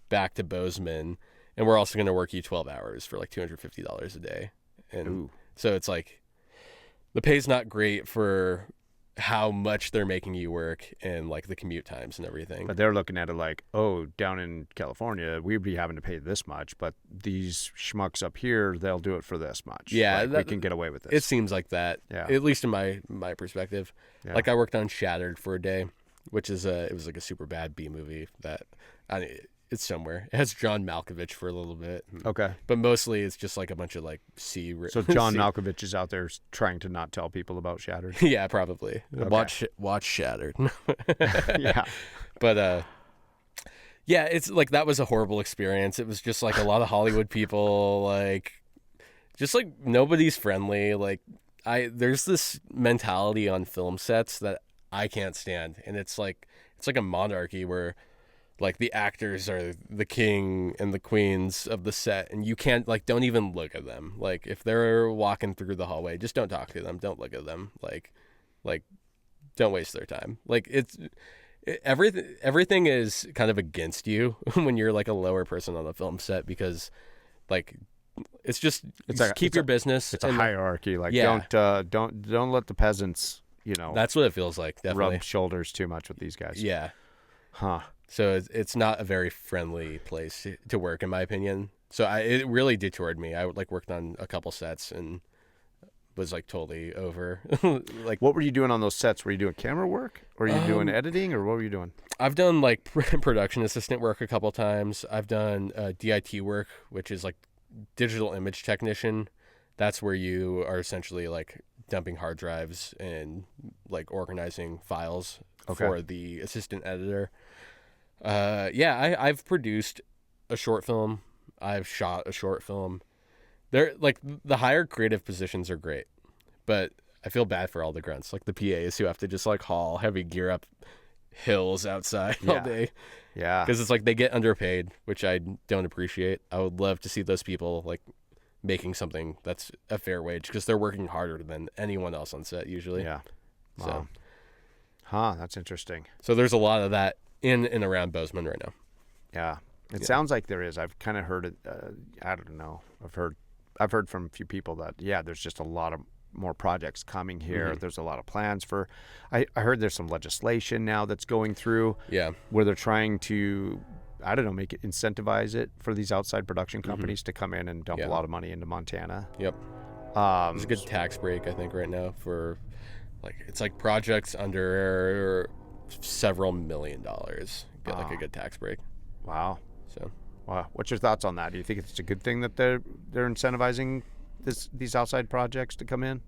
back to Bozeman, and we're also going to work you 12 hours for, like, $250 a day. And so it's like, the pay's not great for how much they're making you work and, like, the commute times and everything. But they're looking at it like, oh, down in California, we'd be having to pay this much, but these schmucks up here, they'll do it for this much. Yeah. Like, we can get away with this. It seems like that, at least in my perspective. Yeah. Like, I worked on Shattered for a day, which is it was like a super bad B movie that, it's somewhere. It has John Malkovich for a little bit. Okay. But mostly it's just like a bunch of like So John Malkovich is out there trying to not tell people about Shattered. Yeah, probably. Okay. Watch Shattered. Yeah. But yeah, it's like, that was a horrible experience. It was just like a lot of Hollywood people, like, just like nobody's friendly. Like, there's this mentality on film sets that I can't stand, and it's like a monarchy where, like, the actors are the king and the queens of the set, and you can't, like, don't even look at them. Like, if they're walking through the hallway, just don't talk to them. Don't look at them. Like, don't waste their time. Like, everything is kind of against you when you're, like, a lower person on the film set, because, like, it's just keep your business. It's a hierarchy. Like, don't let the peasants, That's what it feels like. Definitely rub shoulders too much with these guys. Yeah. Huh. So it's not a very friendly place to work, in my opinion. So it really detoured me. I like worked on a couple sets and was like totally over. Like, what were you doing on those sets? Were you doing camera work, or were you doing editing, or what were you doing? I've done like production assistant work a couple times. I've done DIT work, which is like digital image technician. That's where you are essentially like dumping hard drives and like organizing files for the assistant editor. I've produced a short film. I've shot a short film. They're like, the higher creative positions are great, but I feel bad for all the grunts, like the PAs who have to just like haul heavy gear up hills outside all day. Yeah. Because it's like they get underpaid, which I don't appreciate. I would love to see those people like making something that's a fair wage, because they're working harder than anyone else on set usually. Yeah. Wow. So, that's interesting. So there's a lot of that in and around Bozeman right now. Yeah. It sounds like there is. I've kind of heard it. I don't know. I've heard from a few people that, there's just a lot of more projects coming here. Mm-hmm. There's a lot of plans for, I heard there's some legislation now that's going through. Yeah. Where they're trying to, I don't know, make it, incentivize it for these outside production companies to come in and dump a lot of money into Montana. Yep. There's a good tax break, I think, right now for, like, it's like projects under several $1 million get like a good tax break. Wow. So, wow. What's your thoughts on that? Do you think it's a good thing that they're incentivizing these outside projects to come in?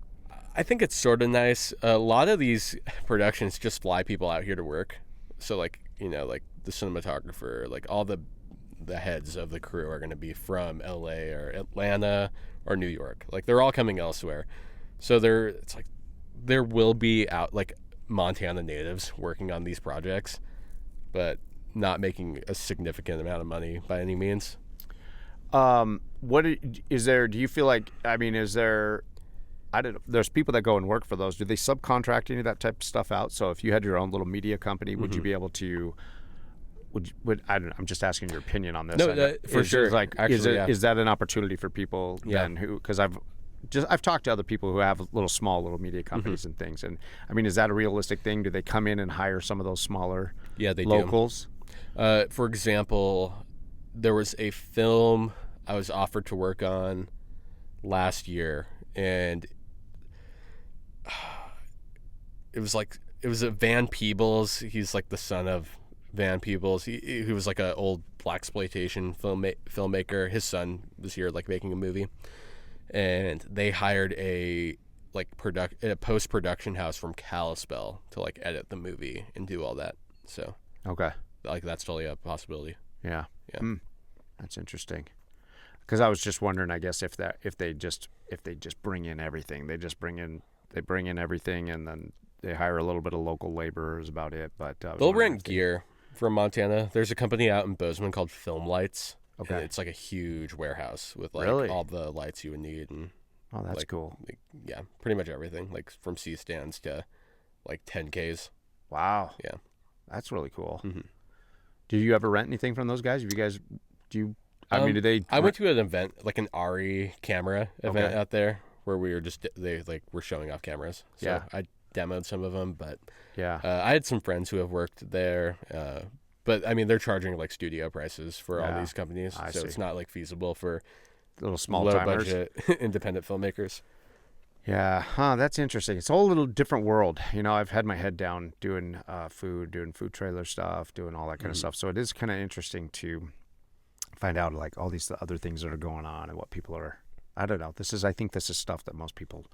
I think it's sort of nice. A lot of these productions just fly people out here to work. So, like, like the cinematographer, like all the heads of the crew are going to be from LA or Atlanta or New York. Like, they're all coming elsewhere. So it's like there will be like Montana natives working on these projects, but not making a significant amount of money by any means. What is there? Do you feel like? I mean, is there? I don't know. There's people that go and work for those. Do they subcontract any of that type of stuff out? So if you had your own little media company, would you be able to? Would I don't know, I'm just asking your opinion on this. No, for sure. Like, actually, is that an opportunity for people then who? Because I've talked to other people who have small little media companies and things. And I mean, is that a realistic thing? Do they come in and hire some of those smaller locals? For example, there was a film I was offered to work on last year, and it was a Van Peebles. He's like the son of van peoples. He was like an old blaxploitation filmmaker. His son was here like making a movie, and they hired a post-production house from Kalispell to like edit the movie and do all that. So Okay. like that's totally a possibility. Yeah. Yeah. That's interesting. Because I was just wondering, I guess, if they just bring in everything, they bring in everything, and then they hire a little bit of local labor is about it. But They'll rent gear from Montana. There's a company out in Bozeman called Film Lights. Okay. And it's like a huge warehouse with like Really? all the lights you would need, and Oh, that's like, cool. like, yeah, pretty much everything, like from C stands to like 10Ks. Wow. Yeah. That's really cool. Mm-hmm. Do you ever rent anything from those guys? I mean, do they? I went to an event, like an ARRI camera event Okay. out there, where we were they like were showing off cameras. So Yeah. I demoed some of them, but Yeah. I had some friends who have worked there. But I mean, they're charging like studio prices for all Yeah, these companies, I so see. it's not like feasible for Little small low timers. budget independent filmmakers. Yeah, that's interesting. It's a whole little different world. You know, I've had my head down doing doing food trailer stuff, doing all that kind of stuff. So it is kind of interesting to find out like all these other things that are going on and what people are. I don't know. I think this is stuff that most people,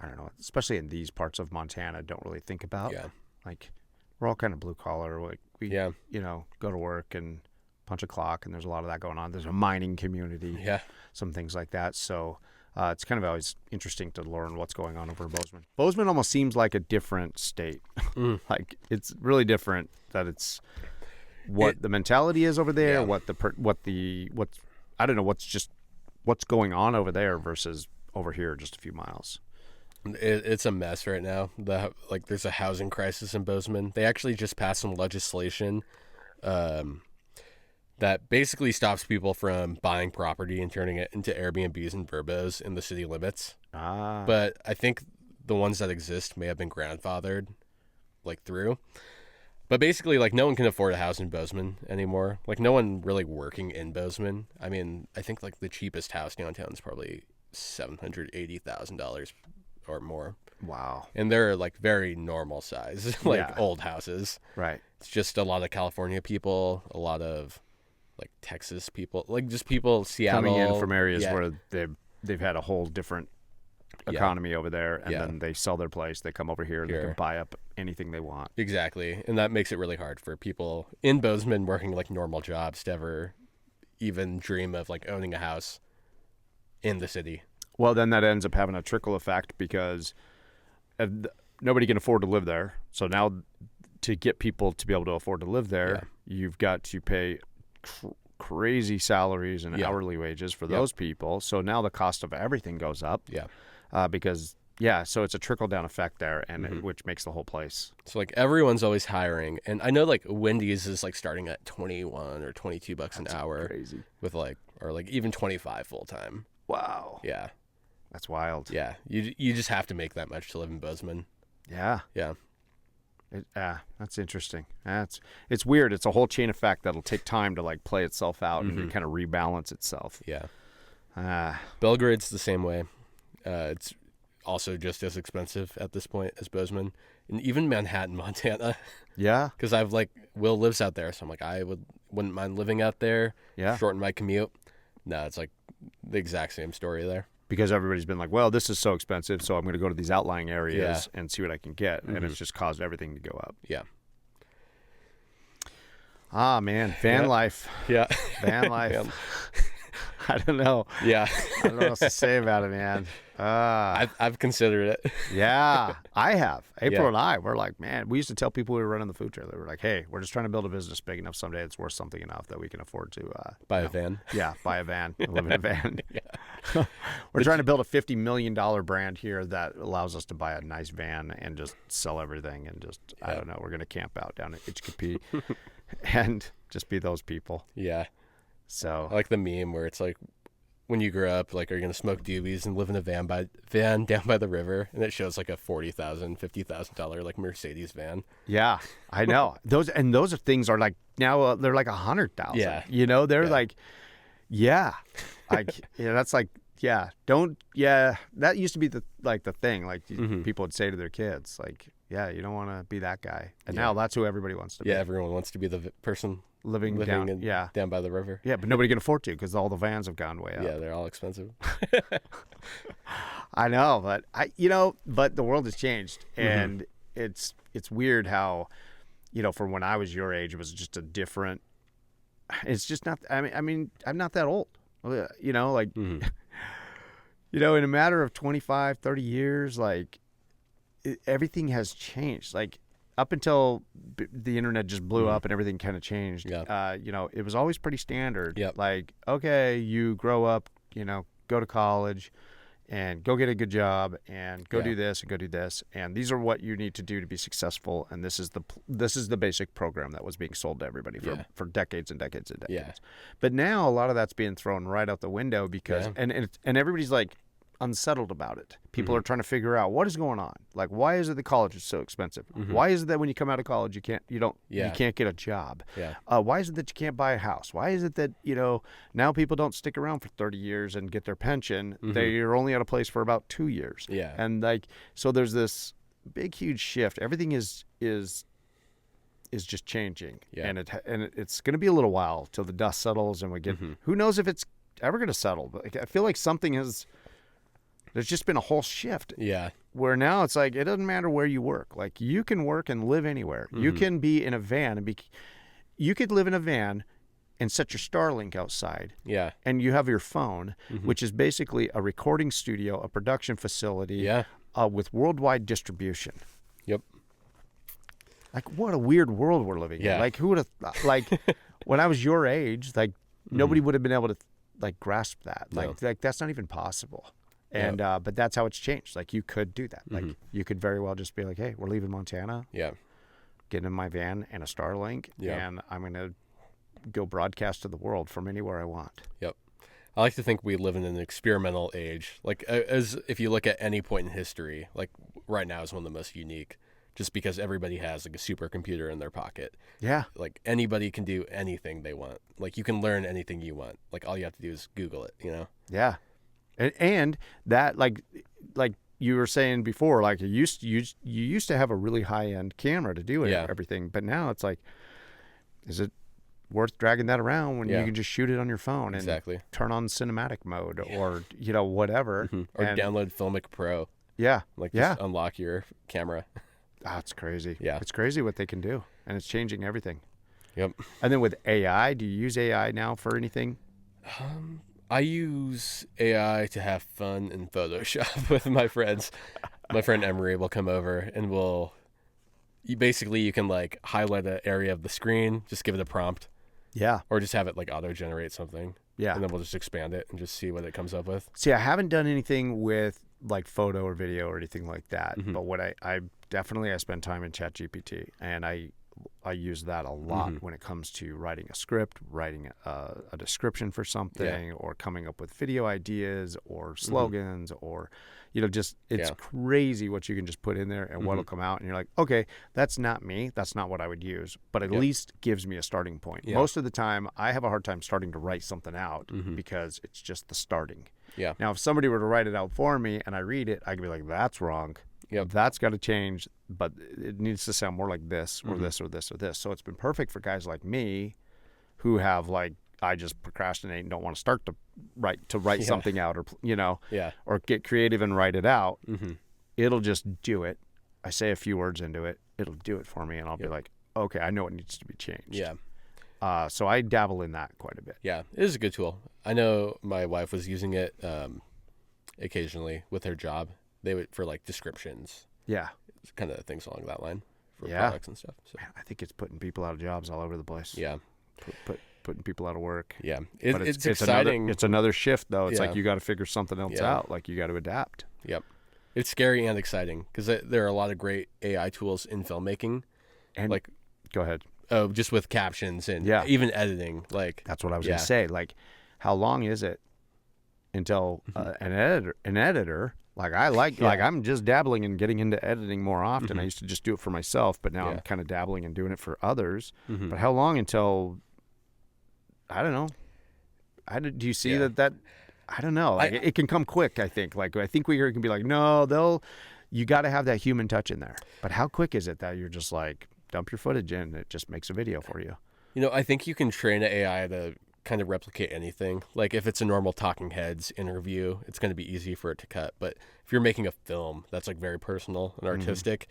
I don't know, especially in these parts of Montana, don't really think about. Yeah. Like we're all kind of blue collar. Like we, Yeah. you know, go to work and punch a clock, and there's a lot of that going on. There's a mining community. Yeah. Some things like that. So it's kind of always interesting to learn what's going on over in Bozeman. Bozeman almost seems like a different state. Like it's really different that it's the mentality is over there, Yeah. I don't know, what's going on over there versus over here just a few miles. It's a mess right now. There's a housing crisis in Bozeman. They actually just passed some legislation that basically stops people from buying property and turning it into Airbnbs and Verbos in the city limits. But I think the ones that exist may have been grandfathered like through. But basically, like, no one can afford a house in Bozeman anymore. Like, no one really working in Bozeman. I mean, I think like the cheapest house downtown is probably $780,000 or more. Wow. And they're like very normal size, like Yeah. old houses. Right. It's just a lot of California people, a lot of like Texas people, like just people Seattle Coming in from areas yeah. where they've had a whole different economy over there, and then they sell their place, they come over here, and they can buy up anything they want. Exactly. And that makes it really hard for people in Bozeman working like normal jobs to ever even dream of like owning a house in the city. Well, then that ends up having a trickle effect because nobody can afford to live there. So now to get people to be able to afford to live there, you've got to pay crazy salaries and hourly wages for those people. So now the cost of everything goes up. Yeah. Because so it's a trickle down effect there, and which makes the whole place. So like everyone's always hiring, and I know like Wendy's is like starting at $21 or $22 an hour, Crazy. with like or like even 25 full time. Wow. Yeah. That's wild. Yeah. You just have to make that much to live in Bozeman. Yeah. Yeah. That's interesting. It's weird. It's a whole chain effect that'll take time to like play itself out and kind of rebalance itself. Yeah. Belgrade's the same way. It's also just as expensive at this point as Bozeman, and even Manhattan, Montana. Yeah. Because I've like Will lives out there, so I'm like wouldn't mind living out there. Yeah. Shorten my commute. No, it's like the exact same story there. Because everybody's been like, well, this is so expensive, so I'm going to go to these outlying areas and see what I can get, and it's just caused everything to go up. Yeah. Ah, man, van life. Yeah. Van life. I don't know. Yeah. I don't know what else to say about it, man. I've considered it. Yeah, I have. April and I, we're like, man, we used to tell people we were running the food trailer. We're like, hey, we're just trying to build a business big enough someday it's worth something enough that we can afford to Buy a van. Yeah, buy a van, live in a van. We're trying to build a $50 million brand here that allows us to buy a nice van and just sell everything and just, I don't know, we're going to camp out down at HKP and just be those people. Yeah. So I like the meme where it's like, when you grow up, like, are you going to smoke doobies and live in a van down by the river? And it shows like a $40,000, $50,000 like Mercedes van. Yeah, I know. Those things are like now they're like 100,000. Yeah. You know, they're like, that's like, that used to be the thing. Like people would say to their kids, like, Yeah, you don't want to be that guy. And Yeah. now that's who everybody wants to be. Yeah, everyone wants to be the person living down. Yeah, down by the river. yeah, but nobody can afford to because all the vans have gone way up. Yeah, they're all expensive. I know, but but the world has changed, and it's weird how, for when I was your age, it was just a different. It's just not. I mean, I'm not that old. In a matter of 25, 30 years, like everything has changed. Like up until the internet just blew up and everything kind of changed. Yeah. It was always pretty standard. Yep. Like, okay, you grow up, go to college and go get a good job and go do this and go do this. And these are what you need to do to be successful. And this is the basic program that was being sold to everybody for decades and decades and decades. Yeah. But now a lot of that's being thrown right out the window because, and everybody's like unsettled about it. People are trying to figure out what is going on. Like, why is it that college is so expensive? Why is it that when you come out of college you can't get a job? Yeah. Why is it that you can't buy a house? Why is it that now people don't stick around for 30 years and get their pension? They're only at a place for about 2 years. Yeah. And so there's this big huge shift. Everything is just changing. Yeah. And it's going to be a little while till the dust settles and we get. Who knows if it's ever going to settle? But I feel like something has. There's just been a whole shift. Yeah. Where now it's like, it doesn't matter where you work. Like, you can work and live anywhere. You can be in a van you could live in a van and set your Starlink outside. Yeah. And you have your phone, which is basically a recording studio, a production facility. Yeah. With worldwide distribution. Yep. Like, what a weird world we're living in. Like, who would have, like, when I was your age, like, nobody would have been able to, like, grasp that. Like, that's not even possible. And but that's how it's changed. Like, you could do that. Like, you could very well just be like, hey, we're leaving Montana. Yeah. Get in my van and a Starlink, and I'm going to go broadcast to the world from anywhere I want. Yep. I like to think we live in an experimental age. Like, as if you look at any point in history, like right now is one of the most unique, just because everybody has like a supercomputer in their pocket. Yeah. Like, anybody can do anything they want. Like, you can learn anything you want. Like, all you have to do is Google it, Yeah. And that, like you were saying before, like, you used to have a really high-end camera to do everything, but now it's like, is it worth dragging that around when you can just shoot it on your phone and turn on cinematic mode or whatever, or download Filmic Pro? Yeah, like just unlock your camera. It's crazy. Yeah, it's crazy what they can do, and it's changing everything. Yep. And then with AI, do you use AI now for anything? I use AI to have fun in Photoshop with my friends. My friend Emery will come over and you can like highlight an area of the screen, just give it a prompt. Yeah. Or just have it like auto generate something. Yeah. And then we'll just expand it and just see what it comes up with. See, I haven't done anything with like photo or video or anything like that. But what I definitely spend time in ChatGPT, and I use that a lot when it comes to writing a script, writing a description for something, or coming up with video ideas or slogans, or just it's crazy what you can just put in there and what'll come out, and you're like, okay, that's not me, that's not what I would use, but at least gives me a starting point. Most of the time, I have a hard time starting to write something out because it's just the starting. Yeah. Now, if somebody were to write it out for me and I read it, I could be like, that's wrong. That's got to change, but it needs to sound more like this or this or this or this. So it's been perfect for guys like me who have like, I just procrastinate and don't want to start to write something out, or or get creative and write it out. It'll just do it. I say a few words into it, it'll do it for me, and I'll be like, okay, I know it needs to be changed. Yeah. So I dabble in that quite a bit. Yeah, it is a good tool. I know my wife was using it occasionally with her job. They would for like descriptions. Yeah. Kind of things along that line for products and stuff. So man, I think it's putting people out of jobs all over the place. Yeah. Putting people out of work. Yeah. It's exciting. It's another shift though. It's like you got to figure something else out. Like you got to adapt. Yep. It's scary and exciting because there are a lot of great AI tools in filmmaking. And like, go ahead. Oh, just with captions and even editing. Like that's what I was going to say. Like, how long is it until an editor like I'm just dabbling and getting into editing more often. I used to just do it for myself, but now I'm kind of dabbling and doing it for others. But how long until, I don't know. Do you see that I don't know. Like, it can come quick, I think. Like, I think we can be like, no, you got to have that human touch in there. But how quick is it that you're just like, dump your footage in, it just makes a video for you? I think you can train an AI to kind of replicate anything. Like if it's a normal talking heads interview, it's going to be easy for it to cut. But if you're making a film that's like very personal and artistic,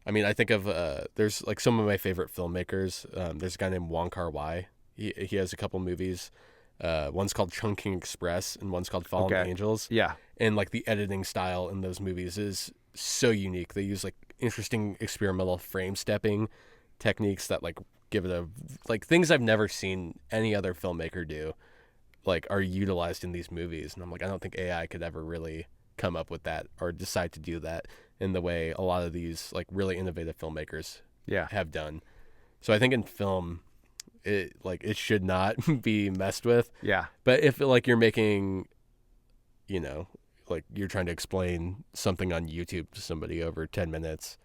I mean, I think of there's like some of my favorite filmmakers. There's a guy named Wong Kar-wai. He has a couple movies. One's called Chungking Express and one's called Fallen Angels. Yeah. And like the editing style in those movies is so unique. They use like interesting experimental frame stepping techniques that like give it a like things I've never seen any other filmmaker do, like are utilized in these movies. And I'm like, I don't think AI could ever really come up with that or decide to do that in the way a lot of these like really innovative filmmakers have done. So I think in film, it should not be messed with. Yeah. But if like you're making, like you're trying to explain something on YouTube to somebody over 10 minutes,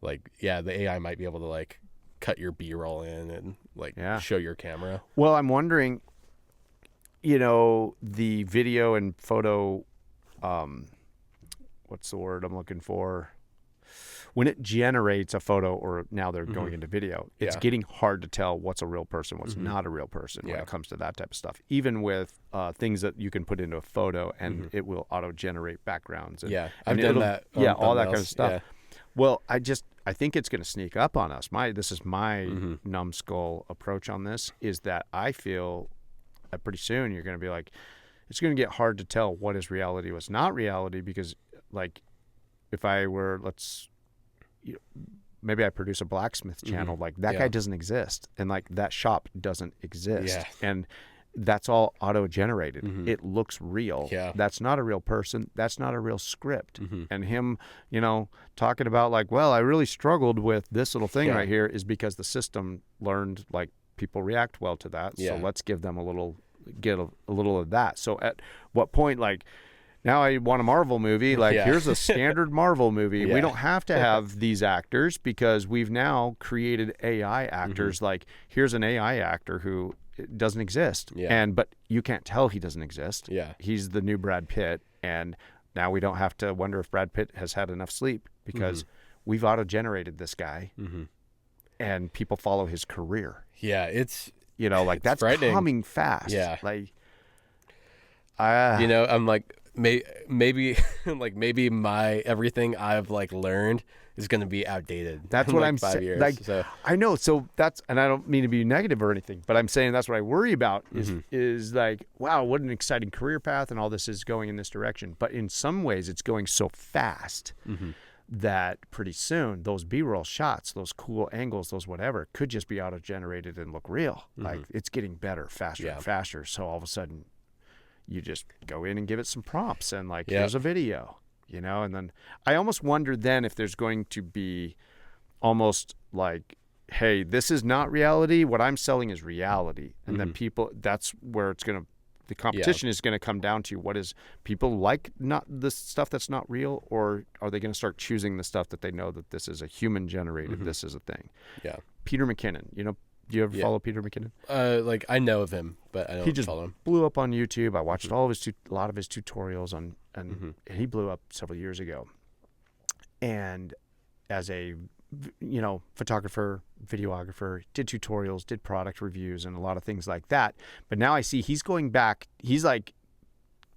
like, yeah, the AI might be able to like cut your B-roll in and like show your camera. Well, I'm wondering, the video and photo, what's the word I'm looking for? When it generates a photo, or now they're going into video, it's getting hard to tell what's a real person, what's not a real person when it comes to that type of stuff. Even with things that you can put into a photo and it will auto-generate backgrounds. And, I've done that. All that kind of stuff. Yeah. Well, I think it's going to sneak up on us. This is my numbskull approach on this, is that I feel that pretty soon you're going to be like, it's going to get hard to tell what is reality, what's not reality, because like if I were, maybe I produce a blacksmith channel, like that guy doesn't exist, and like that shop doesn't exist, and that's all auto-generated. It looks real. That's not a real person. That's not a real script. And him, talking about like, well, I really struggled with this little thing right here, is because the system learned like people react well to that. So let's give them a little of that. So at what point, like, now I want a Marvel movie. Like, here's a standard Marvel movie. We don't have to have these actors because we've now created AI actors. Like, here's an AI actor who doesn't exist. But you can't tell he doesn't exist. He's the new Brad Pitt. And now we don't have to wonder if Brad Pitt has had enough sleep because we've auto-generated this guy and people follow his career. It's, like that's coming fast. Like, I'm like, maybe like maybe my everything I've like learned is going to be outdated. That's what like I'm 5 years. Like, so. I know. So that's, and I don't mean to be negative or anything, but I'm saying that's what I worry about is like, wow, what an exciting career path, and all this is going in this direction. But in some ways, it's going so fast that pretty soon those B-roll shots, those cool angles, those whatever, could just be auto-generated and look real. Like, it's getting better, faster and faster. So all of a sudden, you just go in and give it some prompts and like, here's a video, and then I almost wonder then if there's going to be almost like, hey, this is not reality. What I'm selling is reality. And then people, that's where the competition is going to come down to what is people like, not the stuff that's not real, or are they going to start choosing the stuff that they know that this is a human generated, this is a thing. Peter McKinnon, do you ever follow Peter McKinnon? Like I know of him, but I don't follow him. He blew up on YouTube. I watched a lot of his tutorials and he blew up several years ago. And as a photographer, videographer, did tutorials, did product reviews, and a lot of things like that. But now I see he's going back. He's like,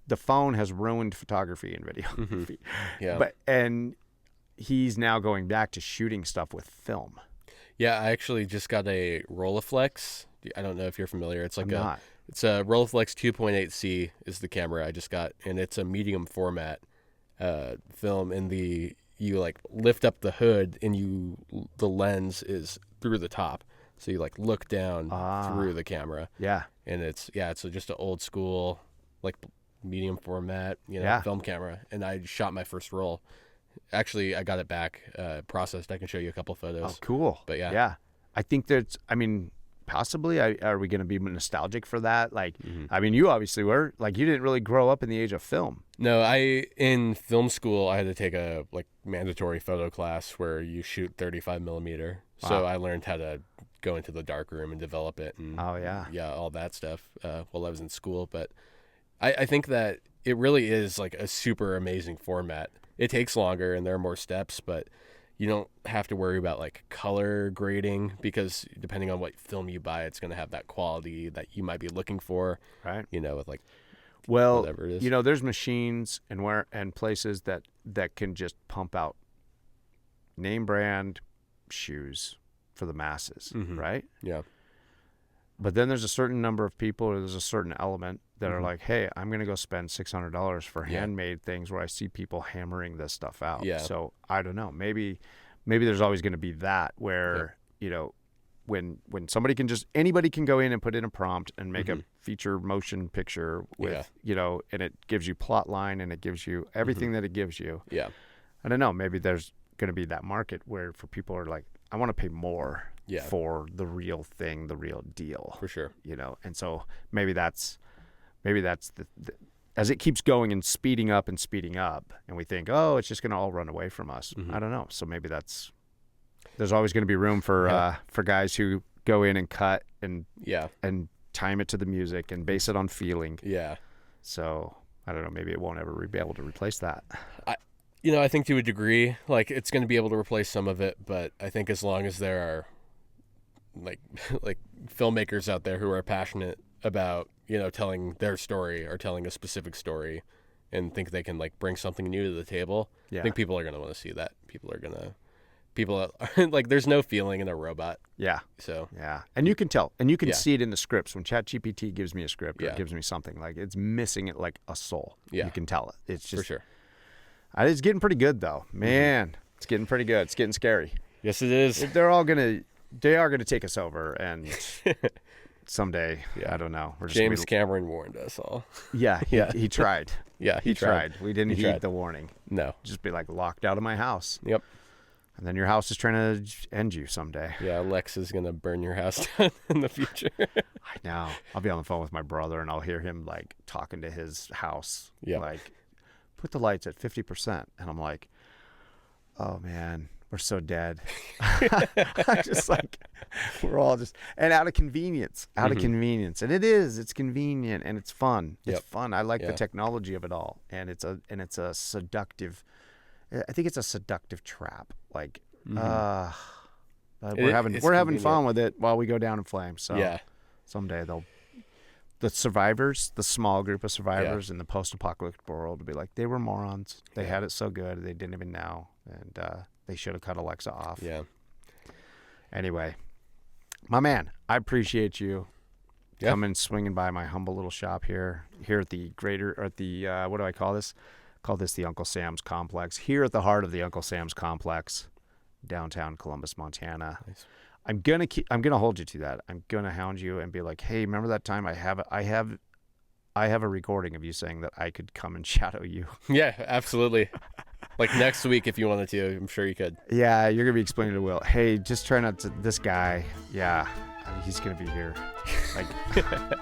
the phone has ruined photography and videography. And he's now going back to shooting stuff with film. Yeah, I actually just got a Rolleiflex. I don't know if you're familiar. It's like it's a Rolleiflex 2.8C is the camera I just got, and it's a medium format film. And you like lift up the hood, and the lens is through the top, so you like look down through the camera. And it's just an old school like medium format film camera, and I shot my first roll. Actually, I got it back processed. I can show you a couple photos. Oh, cool. But I think possibly, are we going to be nostalgic for that? Like, I mean, you obviously were. Like, you didn't really grow up in the age of film. No, in film school, I had to take a like mandatory photo class where you shoot 35 millimeter. So I learned how to go into the dark room and develop it. And, all that stuff while I was in school. But I think that it really is like a super amazing format. it takes longer and there are more steps, but you don't have to worry about like color grading because depending on what film you buy, it's going to have that quality that you might be looking for. Right. With like Well, whatever it is. there's machines and places that can just pump out name brand shoes for the masses, right? Yeah. But then there's a certain number of people, or there's a certain element that are Mhm. like, hey, I'm going to go spend $600 for Yeah. handmade things where I see people hammering this stuff out. Yeah. So I don't know. Maybe there's always going to be that where, when anybody can go in and put in a prompt and make a feature motion picture with, and it gives you plot line and it gives you everything that it gives you. Yeah. I don't know. Maybe there's going to be that market where for people are like, I want to pay more for the real thing, the real deal. For sure. And so maybe that's the as it keeps going and speeding up, and we think, oh, it's just going to all run away from us. I don't know. So maybe there's always going to be room for guys who go in and cut and time it to the music and base it on feeling. Yeah. So I don't know. Maybe it won't ever be able to replace that. I think to a degree, like it's going to be able to replace some of it, but I think as long as there are like filmmakers out there who are passionate about, telling their story or telling a specific story and think they can like bring something new to the table, I think people are going to want to see that. People like there's no feeling in a robot. Yeah. So, yeah. And you can tell, and you can see it in the scripts. When ChatGPT gives me a script or it gives me something, like it's missing it like a soul. Yeah. You can tell it. It's just, for sure. It's getting pretty good though, man. It's getting pretty good. It's getting scary. Yes, it is. They are gonna take us over, and someday, I don't know. James Cameron warned us all. Yeah, he tried. Yeah, he tried. We didn't heed the warning. No, just be like locked out of my house. Yep. And then your house is trying to end you someday. Yeah, Alexa's gonna burn your house down in the future. I know. I'll be on the phone with my brother, and I'll hear him like talking to his house. Yeah. Like, put the lights at 50%, and I'm like, oh man, we're so dead. I'm just like, we're all just, and out of convenience, and it's convenient and it's fun. It's fun. I like the technology of it all, and it's a seductive. I think it's a seductive trap. Like, we're having fun with it while we go down in flames. So someday the survivors, the small group of survivors in the post-apocalyptic world, will be like, they were morons. They had it so good they didn't even know, and they should have cut Alexa off. Yeah. Anyway, my man, I appreciate you coming swinging by my humble little shop here at the what do I call this? Call this the Uncle Sam's Complex. Here at the heart of the Uncle Sam's Complex, downtown Columbus, Montana. Nice. I'm gonna hold you to that. I'm gonna hound you and be like, hey, remember that time I have a recording of you saying that I could come and shadow you. Yeah, absolutely. Like next week if you wanted to, I'm sure you could. Yeah, you're gonna be explaining to Will, hey, just try not to, this guy, he's gonna be here. Like,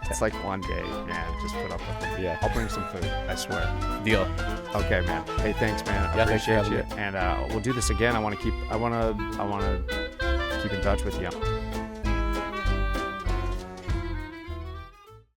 it's like one day, man, just put up with him. Yeah. I'll bring some food, I swear. Deal. Okay, man. Hey, thanks, man. I appreciate you. And we'll do this again. I want to keep in touch with you.